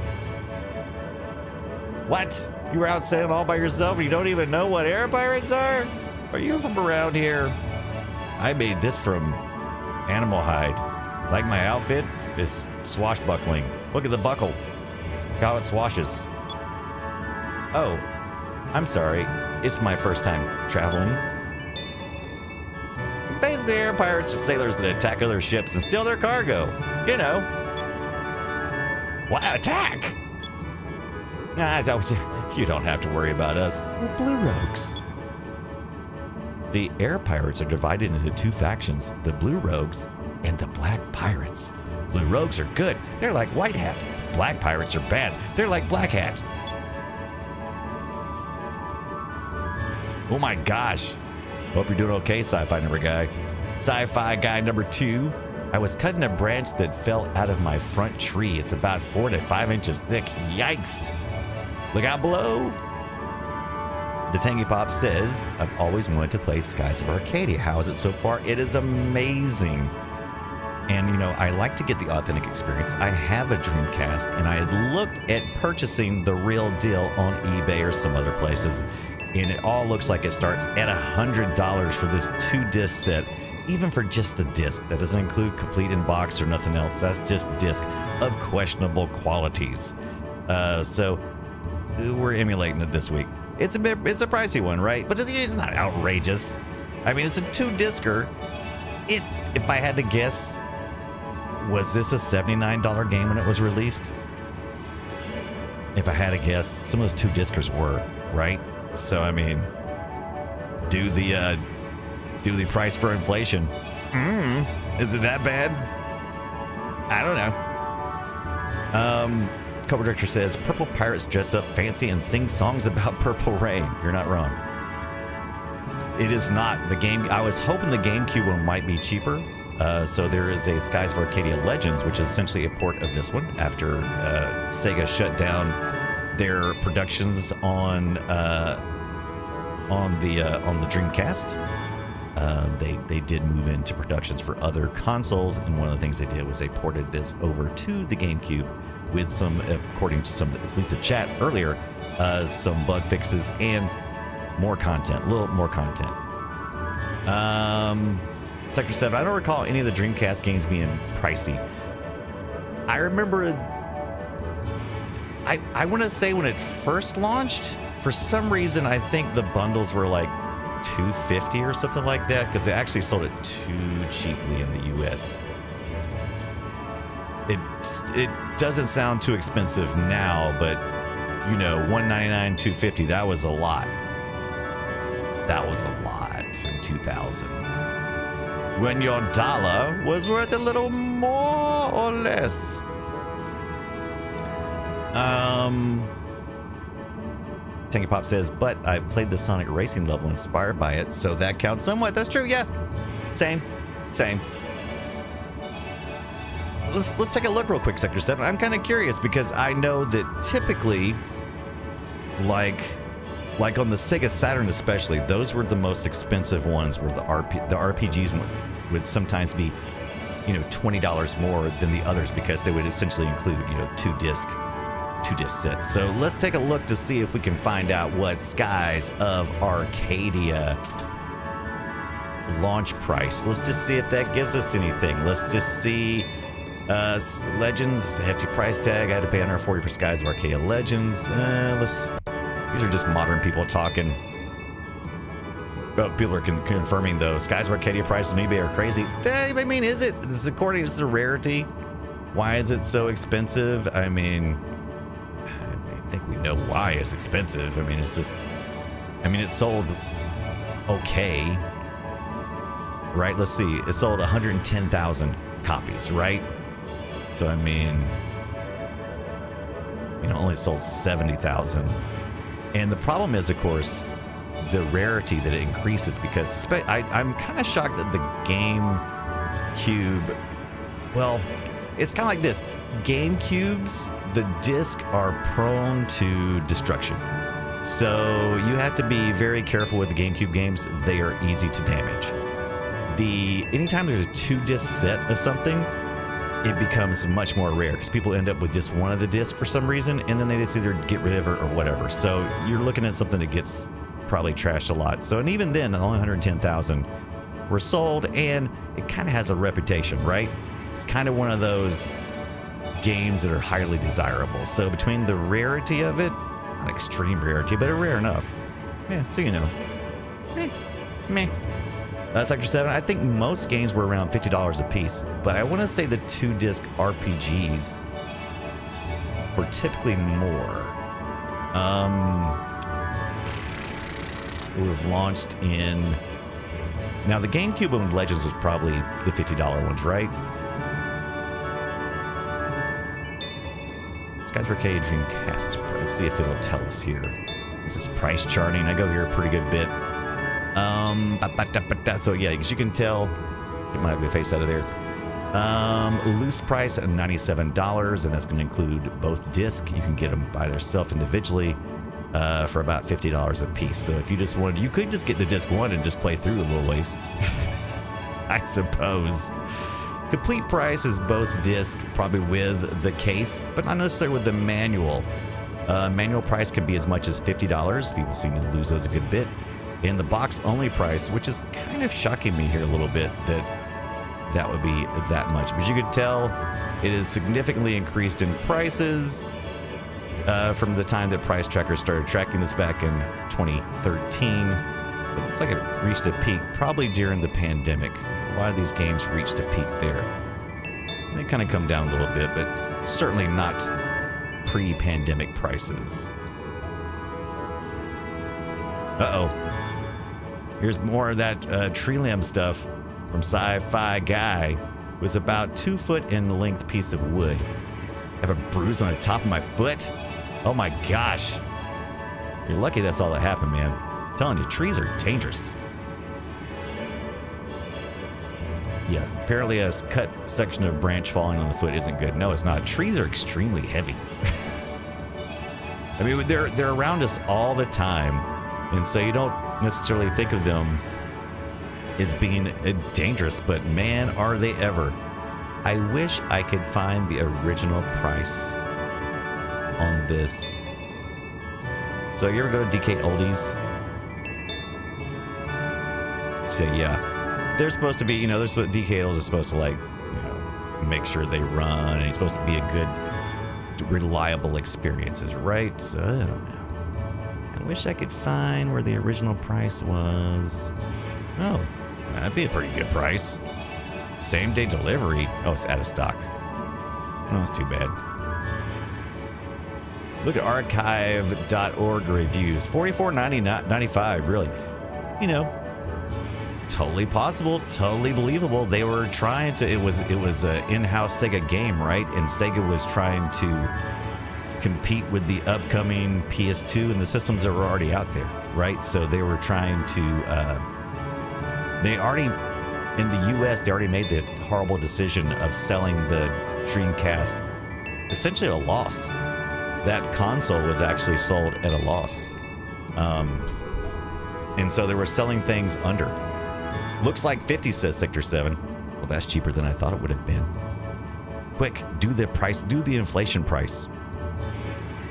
S1: What? You were out sailing all by yourself and you don't even know what air pirates are? Are you from around here? I made this from animal hide. Like my outfit is swashbuckling. Look at the buckle. Look how it swashes. Oh, I'm sorry. It's my first time traveling. Basically, air pirates are sailors that attack other ships and steal their cargo. You know. What? Attack? You don't have to worry about us. We're Blue Rogues. The air pirates are divided into 2 factions, the Blue Rogues and the Black Pirates. Blue Rogues are good. They're like White Hat. Black Pirates are bad. They're like Black Hat. Oh my gosh. Hope you're doing okay, sci-fi number guy. Sci-fi guy number 2. I was cutting a branch that fell out of my front tree. It's about 4 to 5 inches thick. Yikes. Look out below. The Tangy Pop says, I've always wanted to play Skies of Arcadia. How is it so far? It is amazing. And, you know, I like to get the authentic experience. I have a Dreamcast, and I had looked at purchasing the real deal on eBay or some other places, and it all looks like it starts at $100 for this 2-disc set, even for just the disc. That doesn't include complete in box or nothing else. That's just disc of questionable qualities. So we're emulating it this week. It's a pricey one, right? But it's not outrageous. I mean, it's a 2-discer. If I had to guess, was this a $79 game when it was released? If I had to guess, some of those 2-discers were, right? So I mean, do the price for inflation. Is it that bad? I don't know. Cover director says, Purple Pirates dress up fancy and sing songs about purple rain. You're not wrong. It is not. The game, I was hoping the GameCube one might be cheaper. So there is a Skies of Arcadia Legends, which is essentially a port of this one after Sega shut down their productions on the Dreamcast. They did move into productions for other consoles, and one of the things they did was they ported this over to the GameCube with some, according to some, at least the chat earlier, some bug fixes and more content, a little more content. Sector 7, I don't recall any of the Dreamcast games being pricey. I remember, I want to say when it first launched, for some reason, I think the bundles were like $250 or something like that, because they actually sold it too cheaply in the US. It doesn't sound too expensive now, but you know, $199, $250, that was a lot. That was a lot in 2000. When your dollar was worth a little more or less. Tangy Pop says, but I played the Sonic Racing level inspired by it, so that counts somewhat. That's true, yeah. Same. let's take a look real quick, Sector 7. I'm kind of curious because I know that typically, like on the Sega Saturn especially, those were the most expensive ones where the RPGs would sometimes be, $20 more than the others because they would essentially include, two disc sets. So let's take a look to see if we can find out what Skies of Arcadia launch price. Let's just see if that gives us anything. Let's just see Legends, hefty price tag. I had to pay $140 for Skies of Arcadia Legends. These are just modern people talking. Oh, people are confirming though. Skies of Arcadia prices maybe are crazy. I mean, is it? This is according to the rarity. Why is it so expensive? I mean, I think we know why it's expensive. I mean, it's just, it sold okay. Right? Let's see. It sold 110,000 copies, right? So, only sold 70,000. And the problem is, of course, the rarity that it increases because I'm kind of shocked that the GameCube, well, it's kind of like this. GameCubes, the disc are prone to destruction. So you have to be very careful with the GameCube games. They are easy to damage. Anytime there's a 2-disc set of something, it becomes much more rare because people end up with just one of the discs for some reason, and then they just either get rid of it or whatever. So you're looking at something that gets probably trashed a lot. So, and even then, only 110,000 were sold, and it kind of has a reputation, right? It's kind of one of those games that are highly desirable. So between the rarity of it, not extreme rarity, but a rare enough. Yeah, so meh. Sector 7, I think most games were around $50 a piece, but I want to say the 2-disc RPGs were typically more. Would have launched in... Now, the GameCube and Legends was probably the $50 ones, right? Skies of Arcadia Dreamcast. Let's see if it'll tell us here. This is price charting. I go here a pretty good bit. So yeah, as you can tell, get my ugly face out of there. Loose price at $97, and that's going to include both discs. You can get them by themselves individually for about $50 a piece. So if you just wanted, you could just get the disc one and just play through a little ways, I suppose. Complete price is both disc, probably with the case, but not necessarily with the manual. Manual price can be as much as $50. People seem to lose those a good bit. And the box only price, which is kind of shocking me here a little bit, that would be that much. But you could tell it is significantly increased in prices from the time that Price Tracker started tracking this back in 2013. It looks like it reached a peak probably during the pandemic. A lot of these games reached a peak there. They kind of come down a little bit, but certainly not pre-pandemic prices. Uh-oh. Here's more of that tree limb stuff from Sci-Fi Guy. It was about 2 foot in length piece of wood. I have a bruise on the top of my foot. Oh my gosh. You're lucky that's all that happened, man. I'm telling you, trees are dangerous. Yeah, apparently a cut section of branch falling on the foot isn't good. No, it's not. Trees are extremely heavy. I mean, they're around us all the time. And so you don't necessarily think of them as being dangerous, but man, are they ever. I wish I could find the original price on this. So you ever go to DK Oldies? So yeah, they're supposed to be, DK Oldies is supposed to make sure they run, and it's supposed to be a good, reliable experiences, right? So I don't know. I wish I could find where the original price was. Oh, that'd be a pretty good price. Same day delivery. Oh, it's out of stock. Oh, that's too bad. Look at archive.org reviews. $44.95, really. Totally possible, totally believable. They were trying to, it was an in-house Sega game, right? And Sega was trying to compete with the upcoming PS2 and the systems that were already out there, right? So they were trying to, they already in the US, they already made the horrible decision of selling the Dreamcast essentially at a loss. That console was actually sold at a loss. And so they were selling things under. Looks like 50, says Sector 7. Well, that's cheaper than I thought it would have been. Quick, do the price, do the inflation price.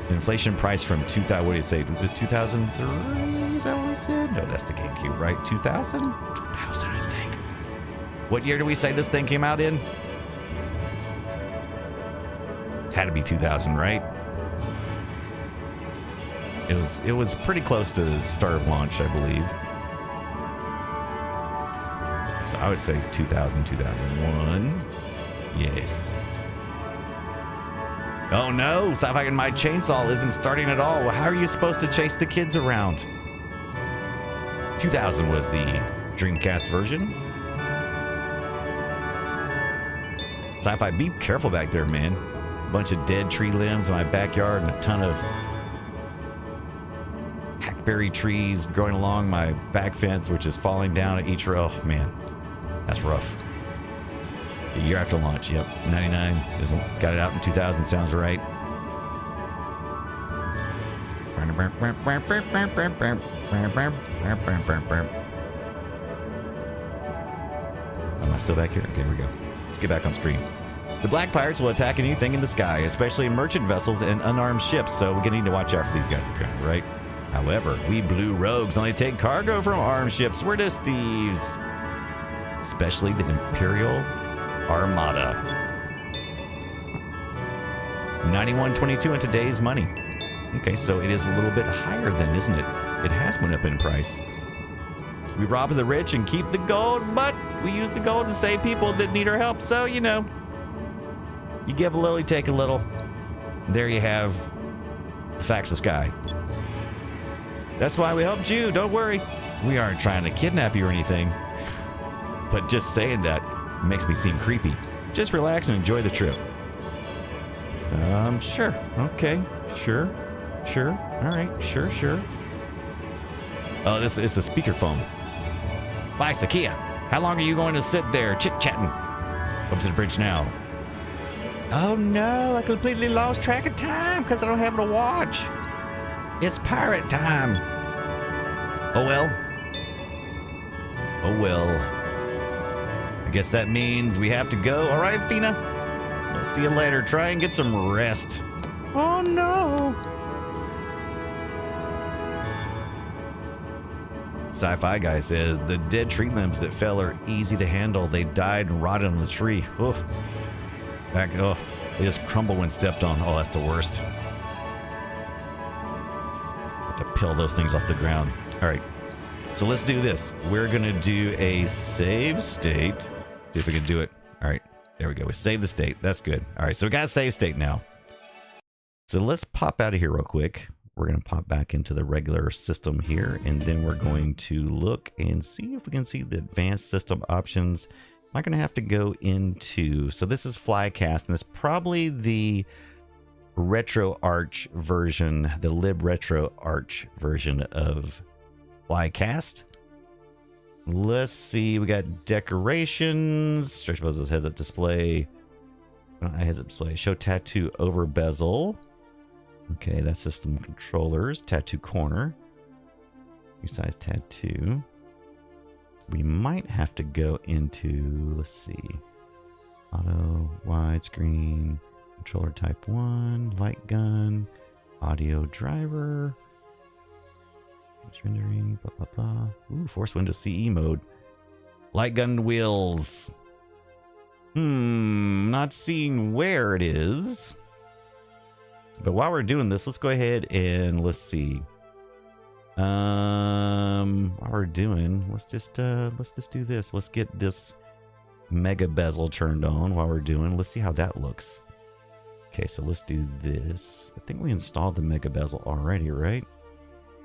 S1: Inflation price from 2000, what did it say? Was this 2003? Is that what we said? No, that's the GameCube, right? 2000? 2000, I think. What year do we say this thing came out in? Had to be 2000, right? It was pretty close to the start of launch, I believe. So I would say 2000, 2001. Yes. Oh no, Sci-Fi and my chainsaw isn't starting at all. How are you supposed to chase the kids around? 2000 was the Dreamcast version. Sci-Fi, be careful back there, man. A bunch of dead tree limbs in my backyard and a ton of hackberry trees growing along my back fence, which is falling down at each row. Oh, man, that's rough. A year after launch, yep, 99. Got it out in 2000, sounds right. Am I still back here? Okay, here we go. Let's get back on screen. The Black Pirates will attack anything in the sky, especially merchant vessels and unarmed ships, so we're going to need to watch out for these guys, apparently, right? However, we blue rogues only take cargo from armed ships. We're just thieves. Especially the Imperial Armada. 91.22 in today's money. Okay, so it is a little bit higher then, isn't it? It has went up in price. We rob the rich and keep the gold, but we use the gold to save people that need our help. So, you know, you give a little, you take a little. There you have the facts of Sky. That's why we helped you. Don't worry. We aren't trying to kidnap you or anything. But just saying that makes me seem creepy. Just relax and enjoy the trip. Sure. Okay. Sure. All right. Sure. Oh, this is a speakerphone. Bye, Sakia. How long are you going to sit there chit-chatting? Up to the bridge now. Oh, no. I completely lost track of time because I don't have it to watch. It's pirate time. Oh, well. I guess that means we have to go. All right, Fina. I'll see you later. Try and get some rest. Oh, no. Sci-Fi guy says the dead tree limbs that fell are easy to handle. They died and rotted on the tree. Oof. They just crumble when stepped on. Oh, that's the worst. Have to peel those things off the ground. All right. So let's do this. We're going to do a save state. See if we can do it. All right. There we go. We save the state. That's good. All right. So we got a save state now. So let's pop out of here real quick. We're going to pop back into the regular system here. And then we're going to look and see if we can see the advanced system options. Am I going to have to go into... So this is Flycast. And it's probably the Retro Arch version. The Lib Retro Arch version of Flycast. Let's see. We got decorations. Stretch bezels, heads up display. Heads up display. Show tattoo over bezel. Okay, that's system controllers. Tattoo corner. Resize tattoo. We might have to go into, let's see. Auto, widescreen, controller type 1, light gun, audio driver. Rendering, blah, blah, blah. Ooh, force window CE mode. Light gun wheels. Not seeing where it is. But while we're doing this, let's go ahead and let's see. While we're doing, let's just do this. Let's get this mega bezel turned on while we're doing. Let's see how that looks. Okay, so let's do this. I think we installed the mega bezel already, right?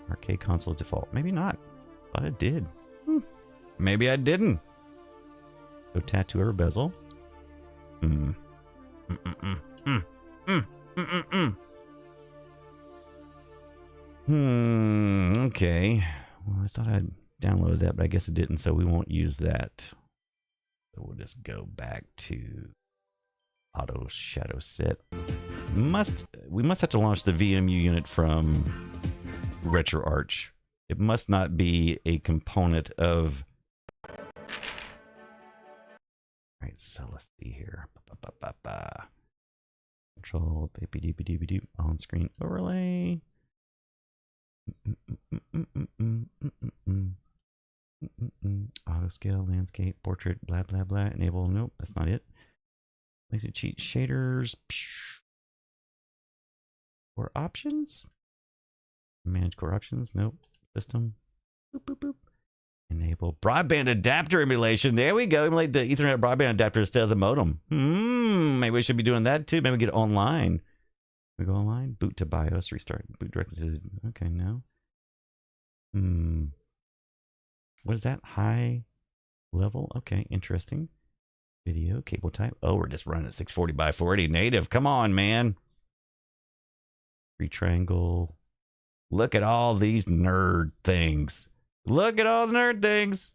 S1: Arcade console default. Maybe not. Thought it did. Maybe I didn't. Go tattoo over bezel. Okay. Well, I thought I'd download that, but I guess it didn't, so we won't use that. So we'll just go back to auto shadow set. We must have to launch the VMU unit from RetroArch. It must not be a component of. All right, so let's see here. Control on screen overlay. Auto scale, landscape, portrait, blah blah blah. Enable. Nope, that's not it. Lazy cheat shaders. Core options. Manage core options. Nope. System. Boop boop boop. Enable broadband adapter emulation. There we go. Emulate the Ethernet broadband adapter instead of the modem. Maybe we should be doing that too. Maybe get online. We go online. Boot to BIOS. Restart. Boot directly to. Okay, no. What is that? High level. Okay, interesting. Video cable type. Oh, we're just running at 640 by 480 native. Come on, man. Free triangle. Look at all these nerd things. Look at all the nerd things.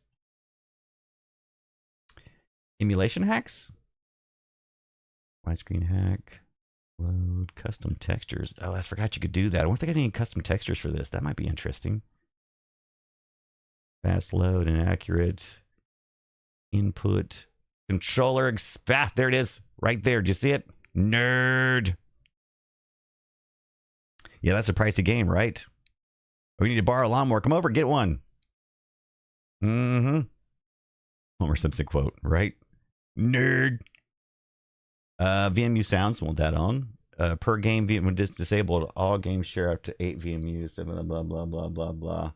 S1: Emulation hacks. Widescreen hack. Load custom textures. Oh, I forgot you could do that. I wonder if they got any custom textures for this. That might be interesting. Fast load and accurate input. Controller there it is. Right there. Do you see it? Nerd. Yeah, that's a pricey game, right? We need to borrow a lawnmower. Come over, get one. Homer Simpson quote, right? Nerd. VMU sounds, want that on. Per game, when disabled, all games share up to 8 VMUs. Blah, blah, blah, blah, blah, blah.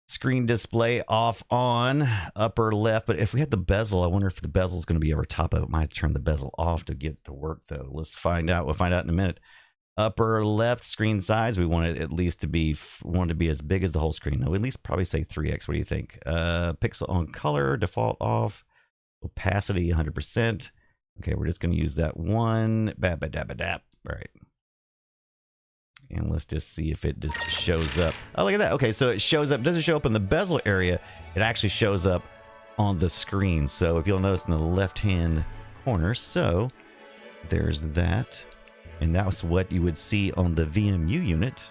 S1: Screen display off on upper left. But if we had the bezel, I wonder if the bezel is going to be over top of it. Might turn the bezel off to get to work, though. Let's find out. We'll find out in a minute. Upper left screen size, we want it at least to be as big as the whole screen. No, at least probably say 3x. What do you think? Pixel on color, default off. Opacity 100%. Okay, we're just going to use that one. All right. And let's just see if it just shows up. Oh, look at that. Okay, so it shows up. It doesn't show up in the bezel area. It actually shows up on the screen. So if you'll notice in the left-hand corner, so there's that. And that's what you would see on the VMU unit.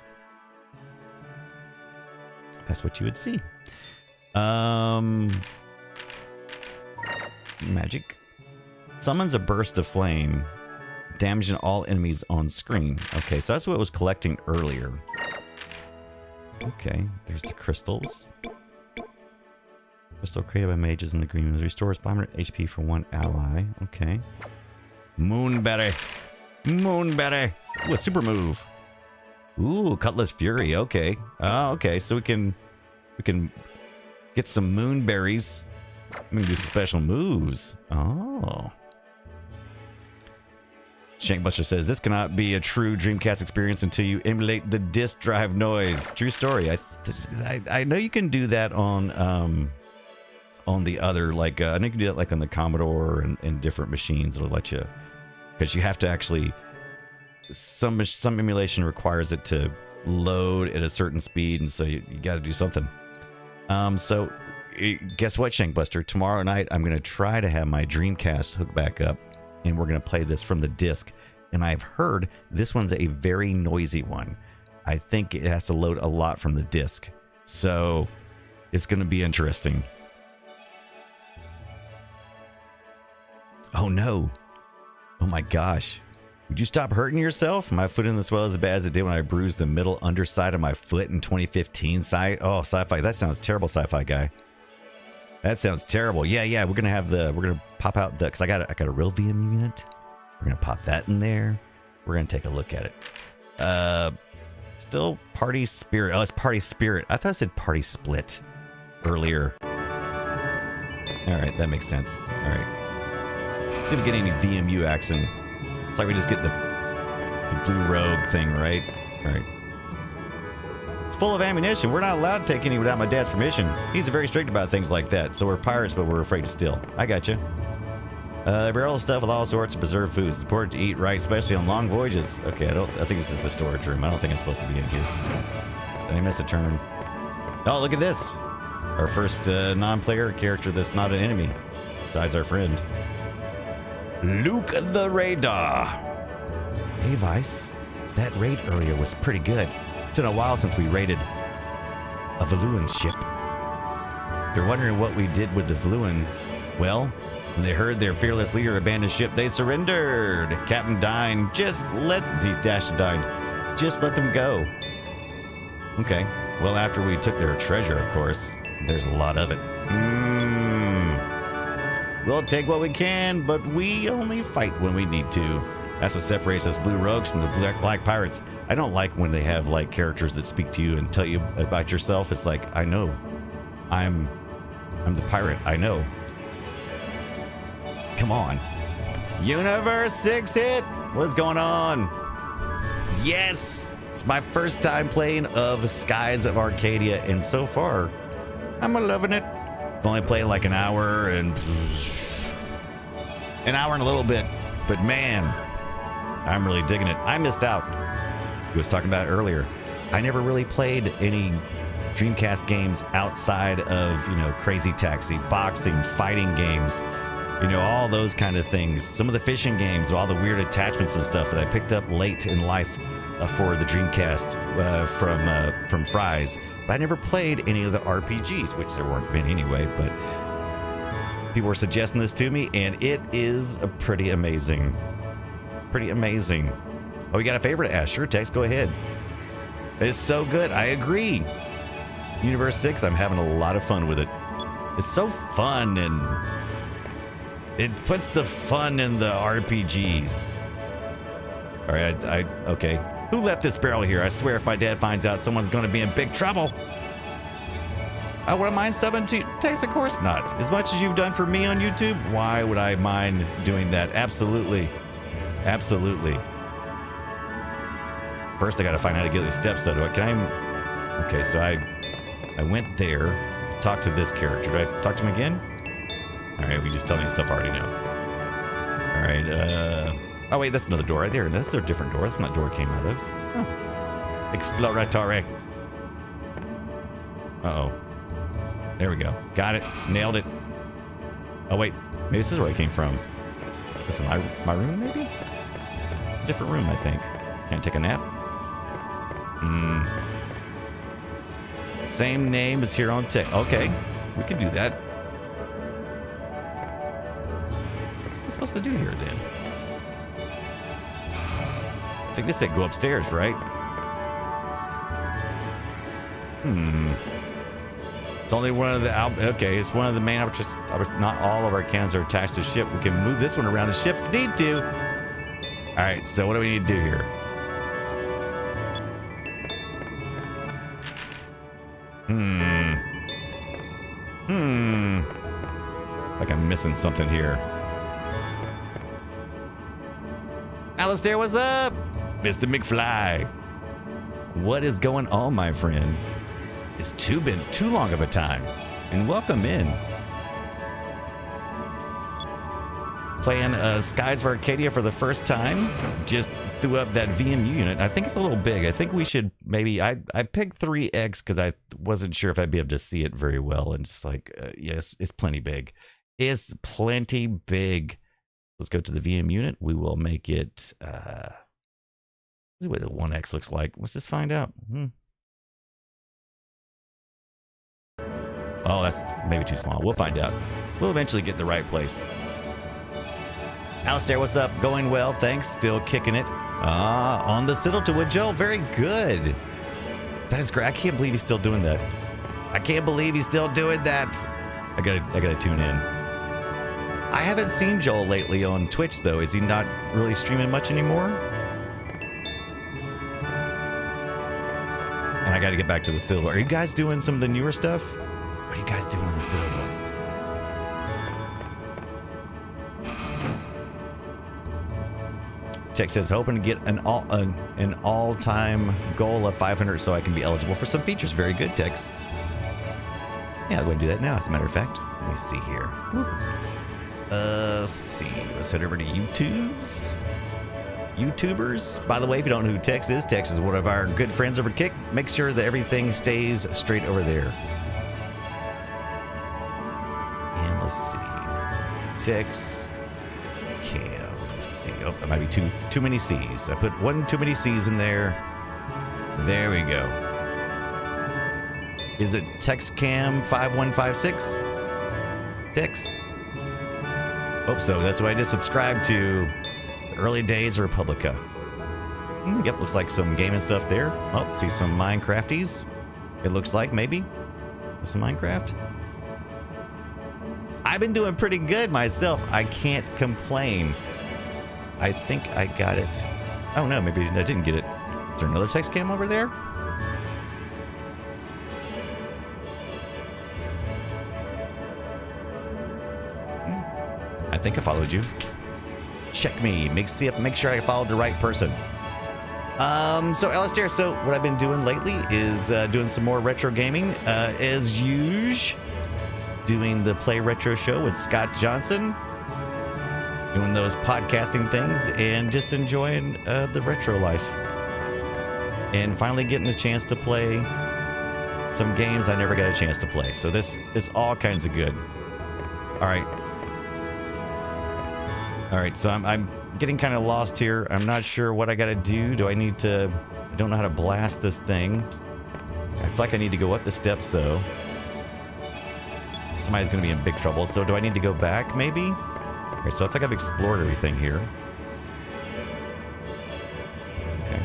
S1: That's what you would see. Magic. Summons a burst of flame, damaging all enemies on screen. Okay, so that's what it was collecting earlier. Okay, there's the crystals. Crystal created by mages in the green room restores 500 HP for one ally. Okay. Moonberry. Moonberry. Ooh, a super move. Ooh, Cutlass Fury. Okay. Oh, okay. So we can get some moonberries. We can do special moves. Oh. Shankbuster says this cannot be a true Dreamcast experience until you emulate the disk drive noise. True story. I know you can do that on the other, like I know you can do that like on the Commodore and different machines. It'll let you, because you have to actually, some emulation requires it to load at a certain speed, and so you got to do something. So guess what, Shankbuster? Tomorrow night I'm going to try to have my Dreamcast hooked back up, and we're going to play this from the disc. And I've heard this one's a very noisy one. I think it has to load a lot from the disc, so it's going to be interesting. Oh no. Oh my gosh. Would you stop hurting yourself? My foot in the swell as bad as it did when I bruised the middle underside of my foot in 2015. Oh, sci-fi. That sounds terrible, sci-fi guy. That sounds terrible. Yeah. We're gonna pop out the, because I got a real VM unit. We're gonna pop that in there. We're gonna take a look at it. Still Party Spirit. Oh, it's Party Spirit. I thought I said Party Split earlier. All right, that makes sense. All right. Didn't get any VMU action. It's like we just get the blue rogue thing, right? All right. It's full of ammunition. We're not allowed to take any without my dad's permission. He's very strict about things like that. So we're pirates, but we're afraid to steal. I got you. Barrel stuff with all sorts of preserved foods. It's important to eat right, especially on long voyages. Okay, I think it's just a storage room. I don't think I'm supposed to be in here. Did I miss a turn? Oh, look at this. Our first non-player character that's not an enemy. besides our friend. Luke the Radar. Hey, Vice. That raid earlier was pretty good. It's been a while since we raided a Valuan ship. If you're wondering what we did with the Valuan, well, when they heard their fearless leader abandoned ship, they surrendered. Captain Dine, he's Dash Dine, just let them go. Okay, well, after we took their treasure, of course, there's a lot of it. We'll take what we can, but we only fight when we need to. That's what separates us blue rogues from the black pirates. I don't like when they have like characters that speak to you and tell you about yourself. It's like, I know. I'm the pirate. I know. Come on. Universe 6 hit. What's going on? Yes. It's my first time playing of Skies of Arcadia, and so far, I'm loving it. I've only played like an hour and a little bit, but man, I'm really digging it. I missed out. He was talking about it earlier. I never really played any Dreamcast games outside of, Crazy Taxi, boxing, fighting games, all those kind of things. Some of the fishing games, all the weird attachments and stuff that I picked up late in life for the Dreamcast from Fry's. But I never played any of the RPGs, which there weren't many anyway, but people were suggesting this to me, and it is pretty amazing. Pretty amazing. Oh, we got a favorite to ask? Sure, Tex, go ahead. It's so good. I agree. Universe 6, I'm having a lot of fun with it. It's so fun, and it puts the fun in the RPGs. All right, okay. Who left this barrel here? I swear if my dad finds out, someone's going to be in big trouble. I wouldn't mind subbing to Tex, of course not. As much as you've done for me on YouTube, why would I mind doing that? Absolutely. Absolutely. First, I got to find out how to get these steps. So okay, so I went there, talked to this character. Did I talk to him again? All right, we just tell me stuff I already know. All right, oh wait, that's another door right there. That's a different door. That's not the door it came out of. Oh. Exploratore. Uh-oh. There we go. Got it. Nailed it. Oh wait, maybe this is where I came from. This is my room, maybe? Different room, I think. Can't take a nap? Same name as here on Tech. Okay, we can do that. What's I supposed to do here, then? I think this said go upstairs, right? It's only one of the... Okay, it's one of the main... Not all of our cannons are attached to the ship. We can move this one around the ship if we need to. All right, so what do we need to do here? Like I'm missing something here. Alistair, what's up? Mr. McFly. What is going on, my friend? It's been too long of a time. And welcome in. Playing Skies of Arcadia for the first time. Just threw up that VMU unit. I think it's a little big. I think we should maybe... I picked 3X because I wasn't sure if I'd be able to see it very well. And it's like, yes, it's plenty big. It's plenty big. Let's go to the VM unit. We will make it... Let's see what the 1X looks like. Let's just find out. Oh, that's maybe too small. We'll find out. We'll eventually get the right place. Alistair, what's up? Going well, thanks. Still kicking it. On the Citadel to Wood Joel. Very good. That is great. I can't believe he's still doing that. I can't believe he's still doing that. I gotta tune in. I haven't seen Joel lately on Twitch, though. Is he not really streaming much anymore? And I gotta get back to the Citadel. Are you guys doing some of the newer stuff? What are you guys doing on the Citadel? Tech says, hoping to get an all-time goal of 500 so I can be eligible for some features. Very good, Tex. Yeah, I'm going to do that now, as a matter of fact. Let me see here. Let's see. Let's head over to YouTubers. By the way, if you don't know who Tex is one of our good friends over at Kick. Make sure that everything stays straight over there. And let's see. Tix. Cam. Let's see. Oh, that might be too many C's. I put one too many C's in there. There we go. Is it TextCam 5156? Tix? Hope so. That's what I did subscribe to. The early days of Republica. Yep, looks like some gaming stuff there. Oh, see some Minecrafties. It looks like maybe some Minecraft. I've been doing pretty good myself. I can't complain. I think I got it. Oh no, maybe I didn't get it. Is there another text cam over there? I think I followed you. Check me. Make sure I followed the right person. So Alistair, so what I've been doing lately is doing some more retro gaming, as usual. Doing the Play Retro show with Scott Johnson. Doing those podcasting things and just enjoying the retro life. And finally getting a chance to play some games I never got a chance to play. So this is all kinds of good. All right. All right, so I'm getting kind of lost here. I'm not sure what I got to do. Do I need to... I don't know how to blast this thing. I feel like I need to go up the steps, though. Somebody's going to be in big trouble. So do I need to go back, maybe? All right, so I think I've explored everything here. Okay.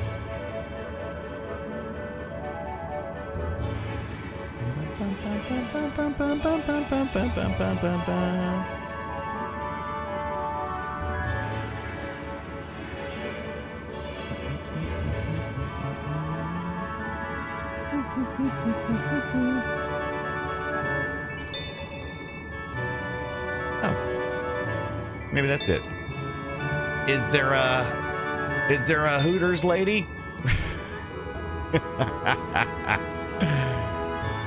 S1: Maybe that's it. Is there a Hooters lady?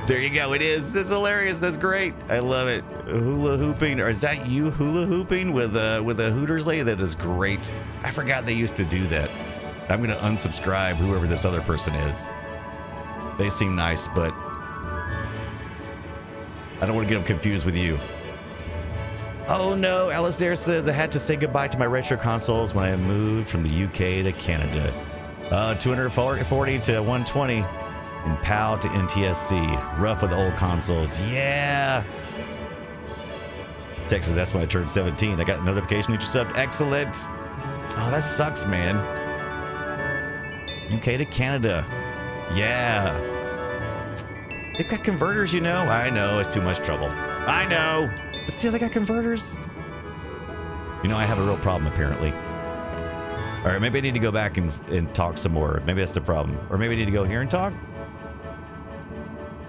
S1: There you go. It is. It's hilarious. That's great. I love it. Hula hooping. Or is that you hula hooping with a Hooters lady? That is great. I forgot they used to do that. I'm going to unsubscribe whoever this other person is. They seem nice, but I don't want to get them confused with you. Oh no, Alistair says I had to say goodbye to my retro consoles when I moved from the UK to Canada. 240 to 120 and PAL to NTSC. Rough with the old consoles. Yeah. Texas, that's when I turned 17. I got a notification that you subbed. Excellent. Oh, that sucks, man. UK to Canada. Yeah. They've got converters, you know. I know, it's too much trouble. I know. But still, they got converters. You know, I have a real problem, apparently. All right, maybe I need to go back and talk some more. Maybe that's the problem. Or maybe I need to go here and talk.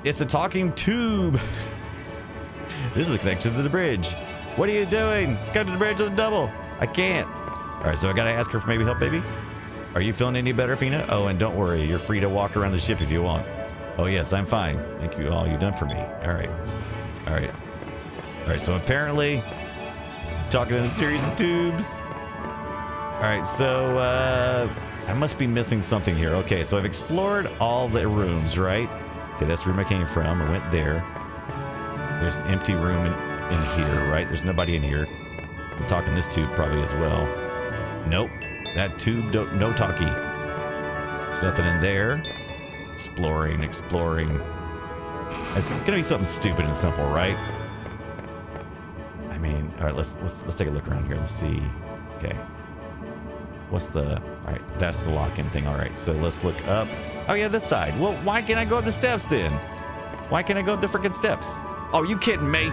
S1: It's a talking tube. This is connected to the bridge. What are you doing? Come to the bridge with a double. I can't. All right, so I got to ask her for maybe help, baby. Are you feeling any better, Fina? Oh, and don't worry. You're free to walk around the ship if you want. Oh, yes, I'm fine. Thank you all you've done for me. All right. All right. All right, so apparently, talking in a series of tubes. All right, so I must be missing something here. Okay, so I've explored all the rooms, right? Okay, that's the room I came from. I went there. There's an empty room in here, right? There's nobody in here. I'm talking this tube probably as well. Nope, that tube, no talkie. There's nothing in there. Exploring. It's gonna be something stupid and simple, right? I mean, all right, let's take a look around here and see. Okay, what's the? All right, that's the lock-in thing. All right, so let's look up. Oh yeah, this side. Well, why can't I go up the steps then? Why can't I go up the freaking steps? Oh, you kidding me?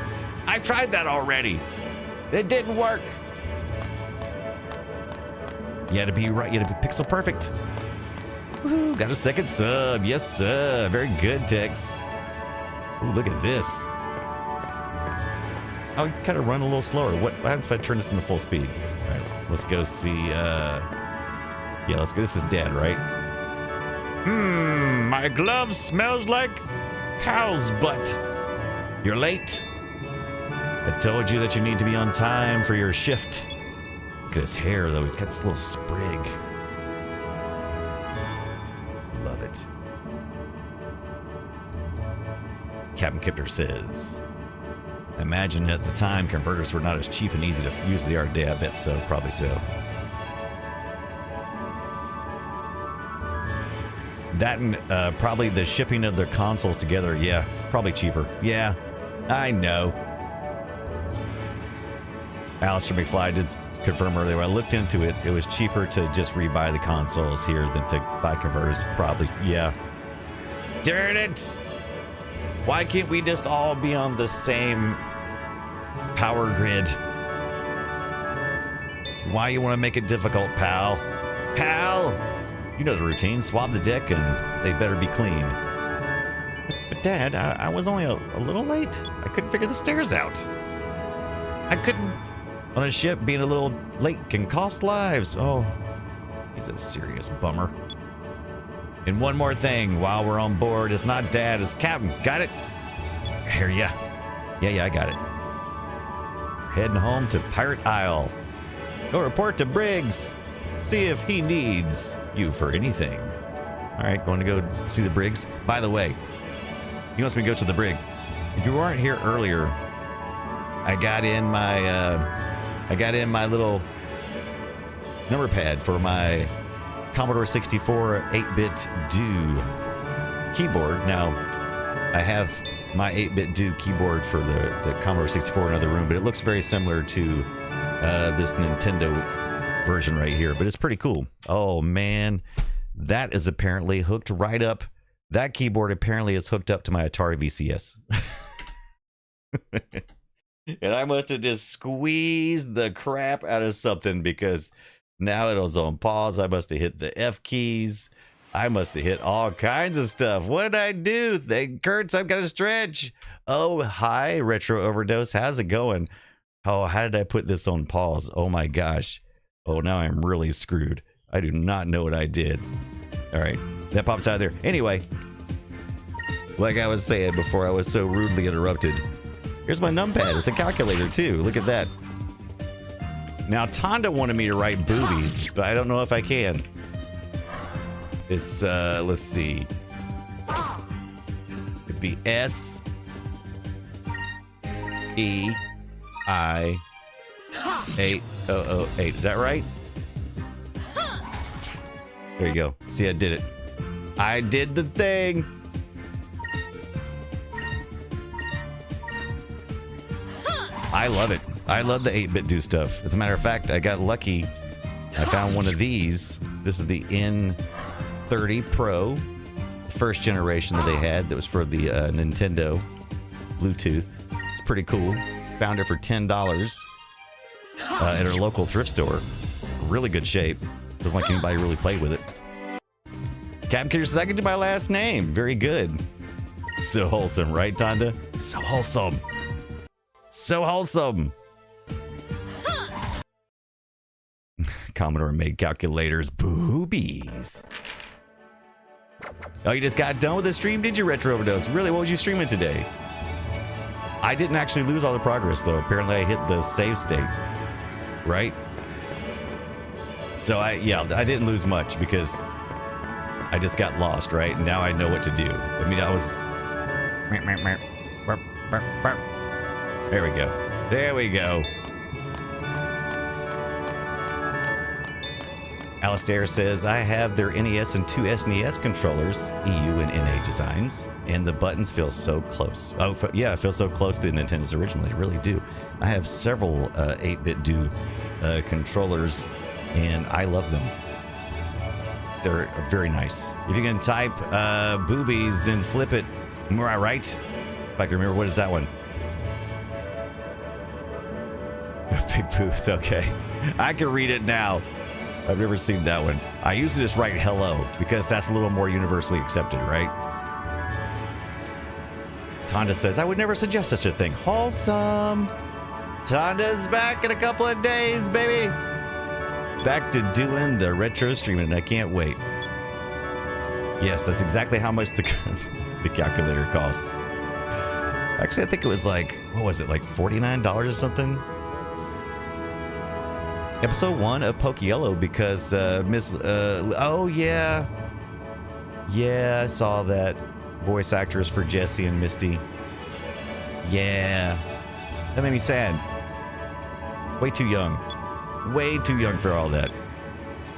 S1: I tried that already. It didn't work. You had to be right. You had to be pixel perfect. Woohoo, got a second sub. Yes, sir. Very good, Tex. Ooh, look at this. I'll kind of run a little slower. What happens if I turn this into full speed? All right, let's go see. Yeah, let's go. This is dead, right? My glove smells like cow's butt. You're late. I told you that you need to be on time for your shift. Look at his hair, though. He's got this little sprig. Love it. Captain Kipper says, I imagine at the time converters were not as cheap and easy to use as they are today. I bet so, probably so. That and probably the shipping of their consoles together, yeah, probably cheaper. Yeah, I know. Alistair McFly did confirm earlier. When I looked into it, it was cheaper to just rebuy the consoles here than to buy converters. Probably, yeah. Darn it! Why can't we just all be on the same power grid? Why you want to make it difficult, pal? Pal! You know the routine. Swab the deck and they better be clean. But Dad, I was only a little late. I couldn't figure the stairs out. I couldn't... On a ship, being a little late can cost lives. Oh, he's a serious bummer. And one more thing while we're on board. It's not Dad, it's Captain. Got it? Here, yeah. Yeah, I got it. Heading home to Pirate Isle. Go report to Briggs. See if he needs you for anything. All right, going to go see the Briggs. By the way, he wants me to go to the Brig. If you weren't here earlier, I got in my little number pad for my Commodore 64 8-bit Do keyboard. Now, I have my 8-bit Do keyboard for the Commodore 64 in another room, but it looks very similar to this Nintendo version right here, but it's pretty cool. Oh, man. That is apparently hooked right up. That keyboard apparently is hooked up to my Atari VCS. And I must have just squeezed the crap out of something because now it was on pause. I must have hit the F keys. I must have hit all kinds of stuff. What did I do? Kurtz, I've got to stretch. Oh, hi, Retro Overdose. How's it going? Oh, how did I put this on pause? Oh, my gosh. Oh, now I'm really screwed. I do not know what I did. All right, that pops out of there. Anyway, like I was saying before I was so rudely interrupted, here's my numpad. It's a calculator, too. Look at that. Now, Tonda wanted me to write boobies, but I don't know if I can. It's, let's see. It'd be S E I 8008. Is that right? There you go. See, I did it. I did the thing. I love it. I love the 8-bit Do stuff. As a matter of fact, I got lucky. I found one of these. This is the N30 Pro, first generation that they had. That was for the Nintendo Bluetooth. It's pretty cool. Found it for $10 at our local thrift store. Really good shape. Doesn't like anybody really played with it. Captain Kidder says, I can do my last name. Very good. So wholesome, right, Tonda? So wholesome. So wholesome. Commodore made calculators. Boobies. Oh, you just got done with the stream, did you, Retro Overdose? Really, what was you streaming today? I didn't actually lose all the progress, though. Apparently, I hit the save state. Right? So, I didn't lose much because I just got lost, right? Now I know what to do. I mean, I was... There we go. There we go. Alistair says, I have their NES and two SNES controllers, EU and NA designs, and the buttons feel so close. Oh, yeah, it feels so close to Nintendo's original. They really do. I have several 8-bit Do controllers, and I love them. They're very nice. If you can type boobies, then flip it. Am I right? If I can remember, what is that one? Big boobs, okay. I can read it now. I've never seen that one. I used to just write hello because that's a little more universally accepted, right? Tonda says, I would never suggest such a thing. Wholesome. Tonda's back in a couple of days, baby. Back to doing the retro streaming. I can't wait. Yes, that's exactly how much the calculator costs. Actually, I think it was like, what was it, like $49 or something? Episode 1 of Pokiello because oh yeah. Yeah, I saw that. Voice actress for Jessie and Misty. Yeah. That made me sad. Way too young. Way too young for all that.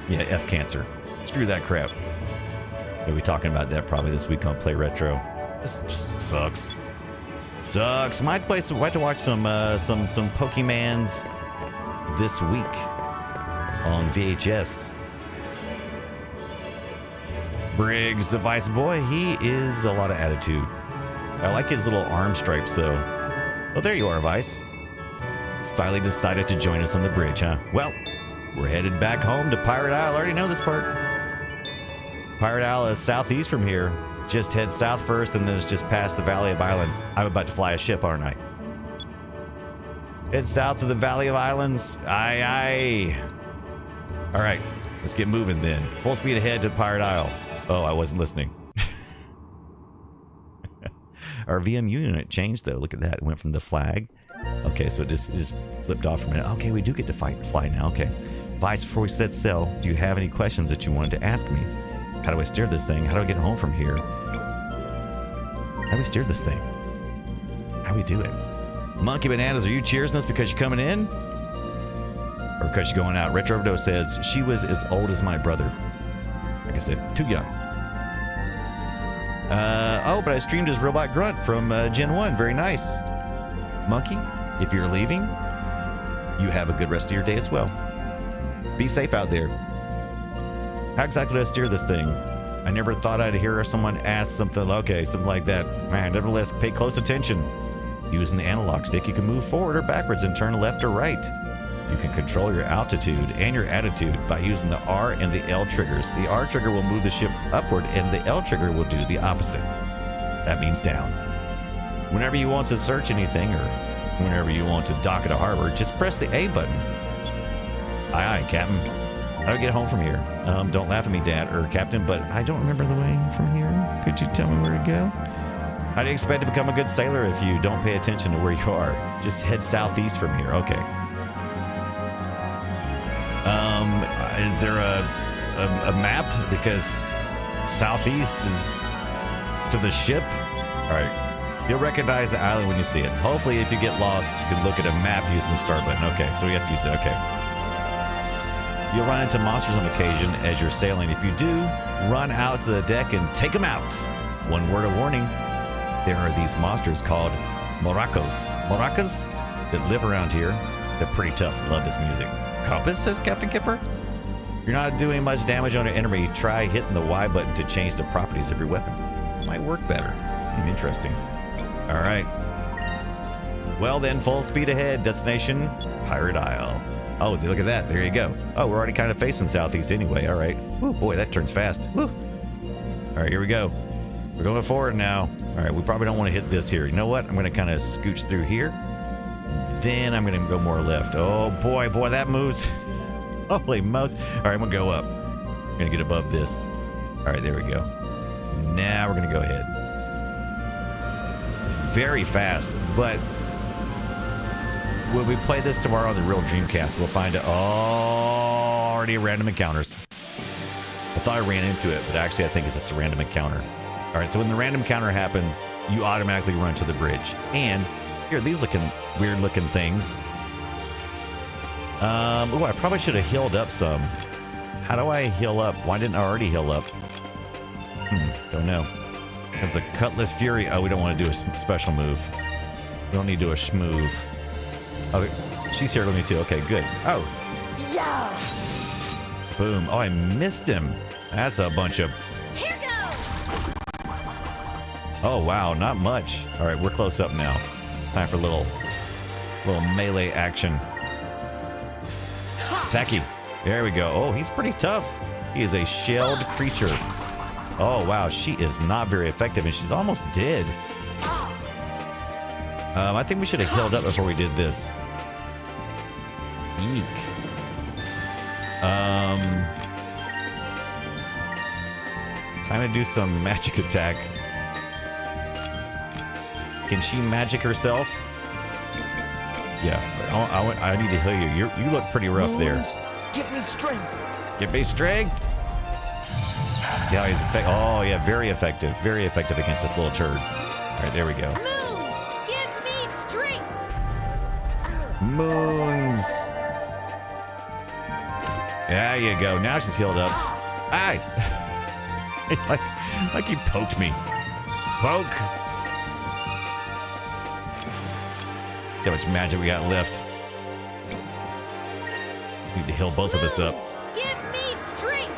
S1: Yeah, F cancer. Screw that crap. We'll be talking about that probably this week on Play Retro. This sucks. Sucks. Might to watch some Pokemans this week on VHS. Briggs, the Vice Boy, he is a lot of attitude. I like his little arm stripes, though. Oh, there you are, Vice. Finally decided to join us on the bridge, huh? Well, we're headed back home to Pirate Isle. I already know this part. Pirate Isle is southeast from here. Just head south first, and then it's just past the Valley of Islands. I'm about to fly a ship, aren't I? Head south of the Valley of Islands. Aye, aye. All right, let's get moving then. Full speed ahead to Pirate Isle. Oh, I wasn't listening. Our VMU unit changed, though. Look at that. It went from the flag. Okay, so it just flipped off for a minute. Okay, we do get to fly now. Okay. Vice, before we set sail, do you have any questions that you wanted to ask me? How do I steer this thing? How do I get home from here? How do we steer this thing? How do we do it? Monkey Bananas, are you cheersing us because you're coming in? Or because you're going out? Retro Overdose says, she was as old as my brother. Like I said, too young. Oh, but I streamed as Robot Grunt from Gen 1. Very nice. Monkey, if you're leaving, you have a good rest of your day as well. Be safe out there. How exactly do I steer this thing? I never thought I'd hear someone ask something, okay, something like that. Man, nevertheless, pay close attention. Using the analog stick, you can move forward or backwards and turn left or right. You can control your altitude and your attitude by using the R and the L triggers. The R trigger will move the ship upward, and the L trigger will do the opposite. That means down. Whenever you want to search anything, or whenever you want to dock at a harbor, just press the A button. Aye, aye, Captain. How do I get home from here? Don't laugh at me, Dad, or Captain, but I don't remember the way from here. Could you tell me where to go? How do you expect to become a good sailor if you don't pay attention to where you are? Just head southeast from here. Okay. Is there a map? Because southeast is to the ship. All right. You'll recognize the island when you see it. Hopefully, if you get lost, you can look at a map using the start button. Okay, so we have to use it. Okay. You'll run into monsters on occasion as you're sailing. If you do, run out to the deck and take them out. One word of warning. There are these monsters called Moracos. Maracas that live around here. They're pretty tough. Love this music. Compass, says Captain Kipper. If you're not doing much damage on an enemy, try hitting the Y button to change the properties of your weapon. Might work better. Interesting. All right. Well then, full speed ahead. Destination, Pirate Isle. Oh, look at that. There you go. Oh, we're already kind of facing southeast anyway. All right. Oh, boy, that turns fast. Woo. All right, here we go. We're going forward now. All right, we probably don't want to hit this here. You know what? I'm going to kind of scooch through here. Then I'm going to go more left. Oh, boy, that moves. Holy mouse. All right, I'm going to go up. I'm going to get above this. All right, there we go. Now we're going to go ahead. It's very fast, but when we play this tomorrow on the real Dreamcast, we'll find it already random encounters. I thought I ran into it, but actually I think it's just a random encounter. All right, so when the random encounter happens, you automatically run to the bridge. And here, these weird looking things. Oh, I probably should have healed up some. How do I heal up? Why didn't I already heal up? Don't know. It's a Cutlass Fury. Oh, we don't want to do a special move. We don't need to do a schmoove. Oh, she's here with me too. Okay, good. Oh. Yeah. Boom. Oh, I missed him. That's a bunch of...
S3: Here goes!
S1: Oh, wow. Not much. All right, we're close up now. Time for a little melee action. Tacky. There we go. Oh, he's pretty tough. He is a shelled creature. Oh, wow. She is not very effective, and she's almost dead. I think we should have healed up before we did this. Eek. Time to do some magic attack. Can she magic herself? Yeah, I need to heal you. You look pretty rough there.
S4: Give me strength.
S1: Give me strength. See how he's effective. Oh, yeah, very effective. Very effective against this little turd. All right, there we go.
S3: Moons, give me strength.
S1: Moons. There you go. Now she's healed up. Aye. like he poked me. Poke. See how much magic we got left. Need to heal both of us up.
S3: Give me strength.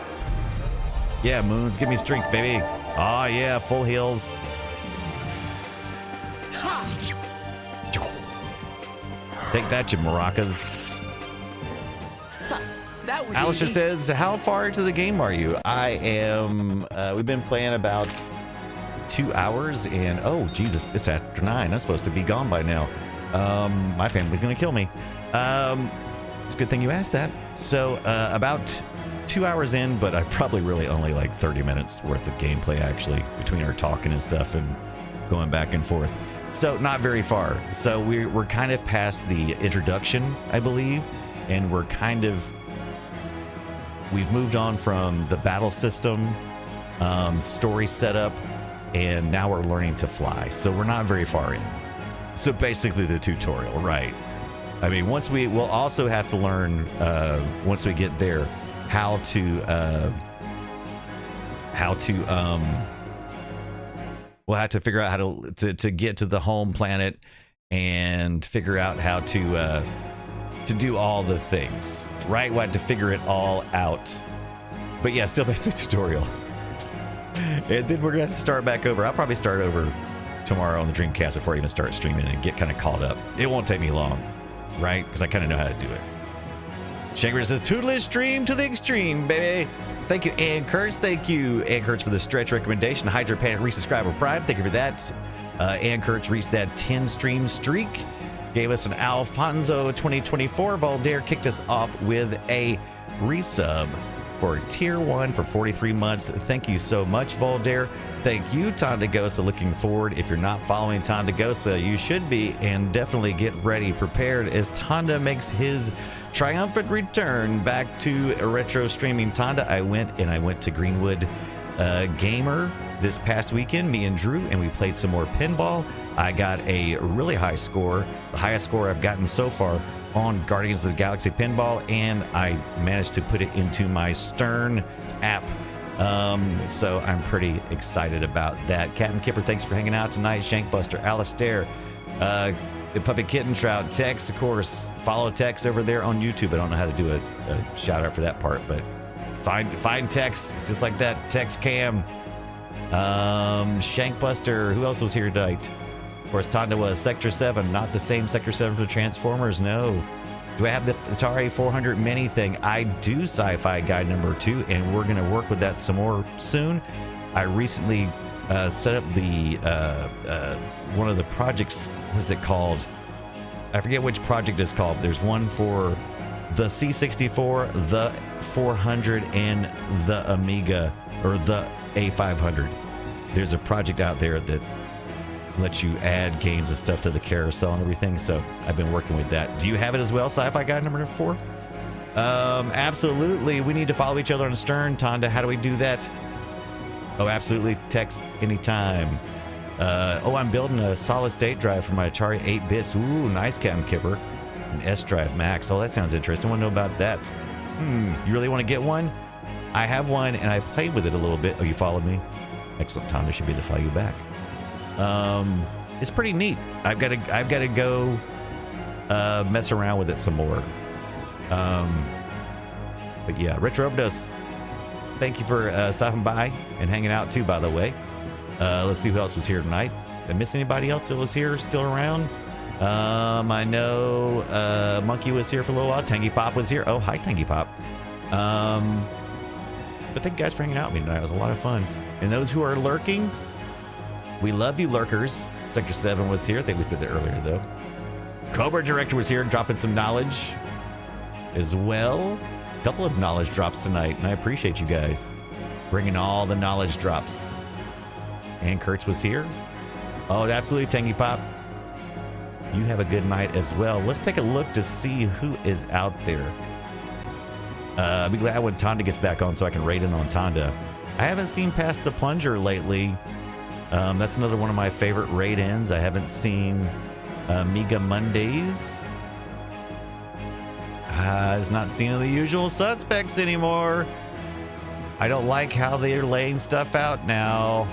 S1: Yeah, Moons, give me strength, baby. Oh yeah, full heals. Take that, you maracas. Alistair says, how far into the game are you? I am, we've been playing about 2 hours, and oh, Jesus, it's after 9. I'm supposed to be gone by now. My family's gonna kill me. It's a good thing you asked that. So, about 2 hours in, but I probably really only like 30 minutes worth of gameplay, actually, between our talking and stuff and going back and forth. So, not very far. So, we're kind of past the introduction, I believe, and we've moved on from the battle system, story setup, and now we're learning to fly. So we're not very far in. So basically the tutorial, right? I mean, we'll also have to learn, once we get there, we'll have to figure out how to get to the home planet and figure out how to do all the things, right? We'll have to figure it all out. But yeah, still basic tutorial. And then we're gonna have to start back over. I'll probably start over tomorrow on the Dreamcast before I even start streaming and get kind of caught up. It won't take me long, right? Because I kind of know how to do it. Shangri says, toothless stream to the extreme, baby. Thank you, Ann Kurtz. Thank you, Ann Kurtz, for the stretch recommendation. Hydra Panic resubscriber Prime. Thank you for that. Ann Kurtz reached that 10 stream streak. Gave us an Alfonso 2024. Voldaire kicked us off with a resub for tier 1 for 43 months. Thank you so much, Voldaire. Thank you, Tondagosa. Looking forward. If you're not following Tondagosa, you should be, and definitely get ready, prepared, as Tonda makes his triumphant return back to retro streaming. Tonda, I went to Greenwood Gamer this past weekend, me and Drew, and we played some more pinball. I got a really high score, the highest score I've gotten so far on Guardians of the Galaxy pinball, and I managed to put it into my Stern app. So I'm pretty excited about that. Captain Kipper, thanks for hanging out tonight. Shankbuster, Alistair, the Puppy Kitten Trout, Tex, of course. Follow Tex over there on YouTube. I don't know how to do a shout out for that part, but find Tex. It's just like that. Tex Cam. Shankbuster. Who else was here tonight? Of course, Tonda was Sector 7. Not the same Sector 7 for Transformers. No. Do I have the Atari 400 Mini thing? I do. Sci-Fi Guide number 2, and we're going to work with that some more soon. I recently set up the one of the projects. What is it called? I forget which project it's called. There's one for the C64, the 400, and the Amiga, or the A500. There's a project out there that lets you add games and stuff to the carousel and everything, so I've been working with that. Do you have it as well, Sci-Fi Guide number 4? Absolutely. We need to follow each other on Stern. Tonda, how do we do that? Oh, absolutely. Text anytime. I'm building a solid state drive for my Atari 8-bits. Ooh, nice, Captain Kipper. An S-Drive Max. Oh, that sounds interesting. I want to know about that. You really want to get one? I have one, and I played with it a little bit. Oh, you followed me? Excellent. Tonda should be able to follow you back. It's pretty neat. I've got to go mess around with it some more. But yeah, Retro Overdose, thank you for stopping by and hanging out too, by the way. Let's see who else was here tonight. Did I miss anybody else that was here, still around? I know Monkey was here for a little while. Tangy Pop was here. Oh, hi, Tangy Pop. But thank you guys for hanging out with me tonight. It was a lot of fun. And those who are lurking, we love you, lurkers. Sector 7 was here. I think we said that earlier, though. Cobra Director was here, dropping some knowledge as well. A couple of knowledge drops tonight, and I appreciate you guys bringing all the knowledge drops. And Kurtz was here. Oh, absolutely, Tangy Pop. You have a good night as well. Let's take a look to see who is out there. I'll be glad when Tonda gets back on so I can raid in on Tonda. I haven't seen past the Plunger lately. That's another one of my favorite raid-ins. I haven't seen Amiga Mondays. It's not seeing the usual suspects anymore. I don't like how they're laying stuff out now.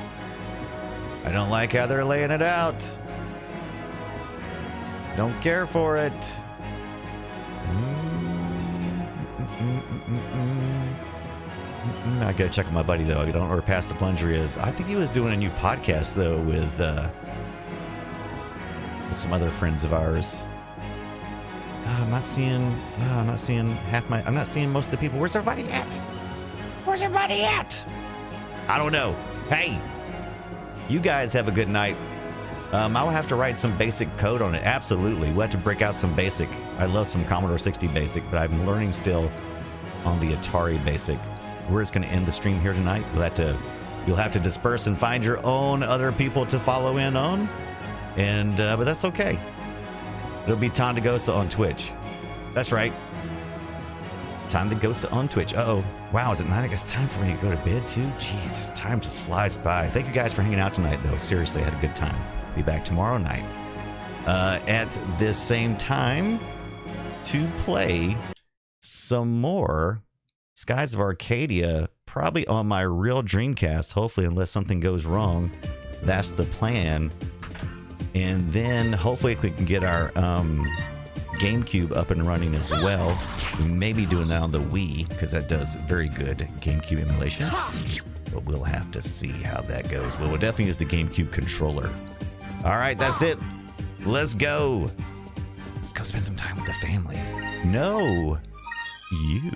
S1: I don't like how they're laying it out. Don't care for it. I gotta check with my buddy though. I don't know where Past the Plunger is. I think he was doing a new podcast though with some other friends of ours. I'm not seeing I'm not seeing most of the people. Where's everybody at? Where's everybody at? I don't know. Hey, you guys have a good night. I will have to write some basic code on it. Absolutely. We'll have to break out some basic. I love some Commodore 60 basic, but I'm learning still on the Atari basic. We're just going to end the stream here tonight. You'll have to disperse and find your own other people to follow in on. And but that's okay. It'll be Time to Ghost on Twitch. That's right. Time to Ghost on Twitch. Uh-oh. Wow, is it 9? I guess time for me to go to bed too? Jesus, time just flies by. Thank you guys for hanging out tonight though. Seriously, I had a good time. Be back tomorrow night at this same time to play some more Skies of Arcadia, probably on my real Dreamcast, hopefully, unless something goes wrong. That's the plan. And then hopefully we can get our GameCube up and running as well. We may be doing that on the Wii, because that does very good GameCube emulation. But we'll have to see how that goes. But we'll definitely use the GameCube controller. All right, that's it. Let's go. Let's go spend some time with the family. No, you.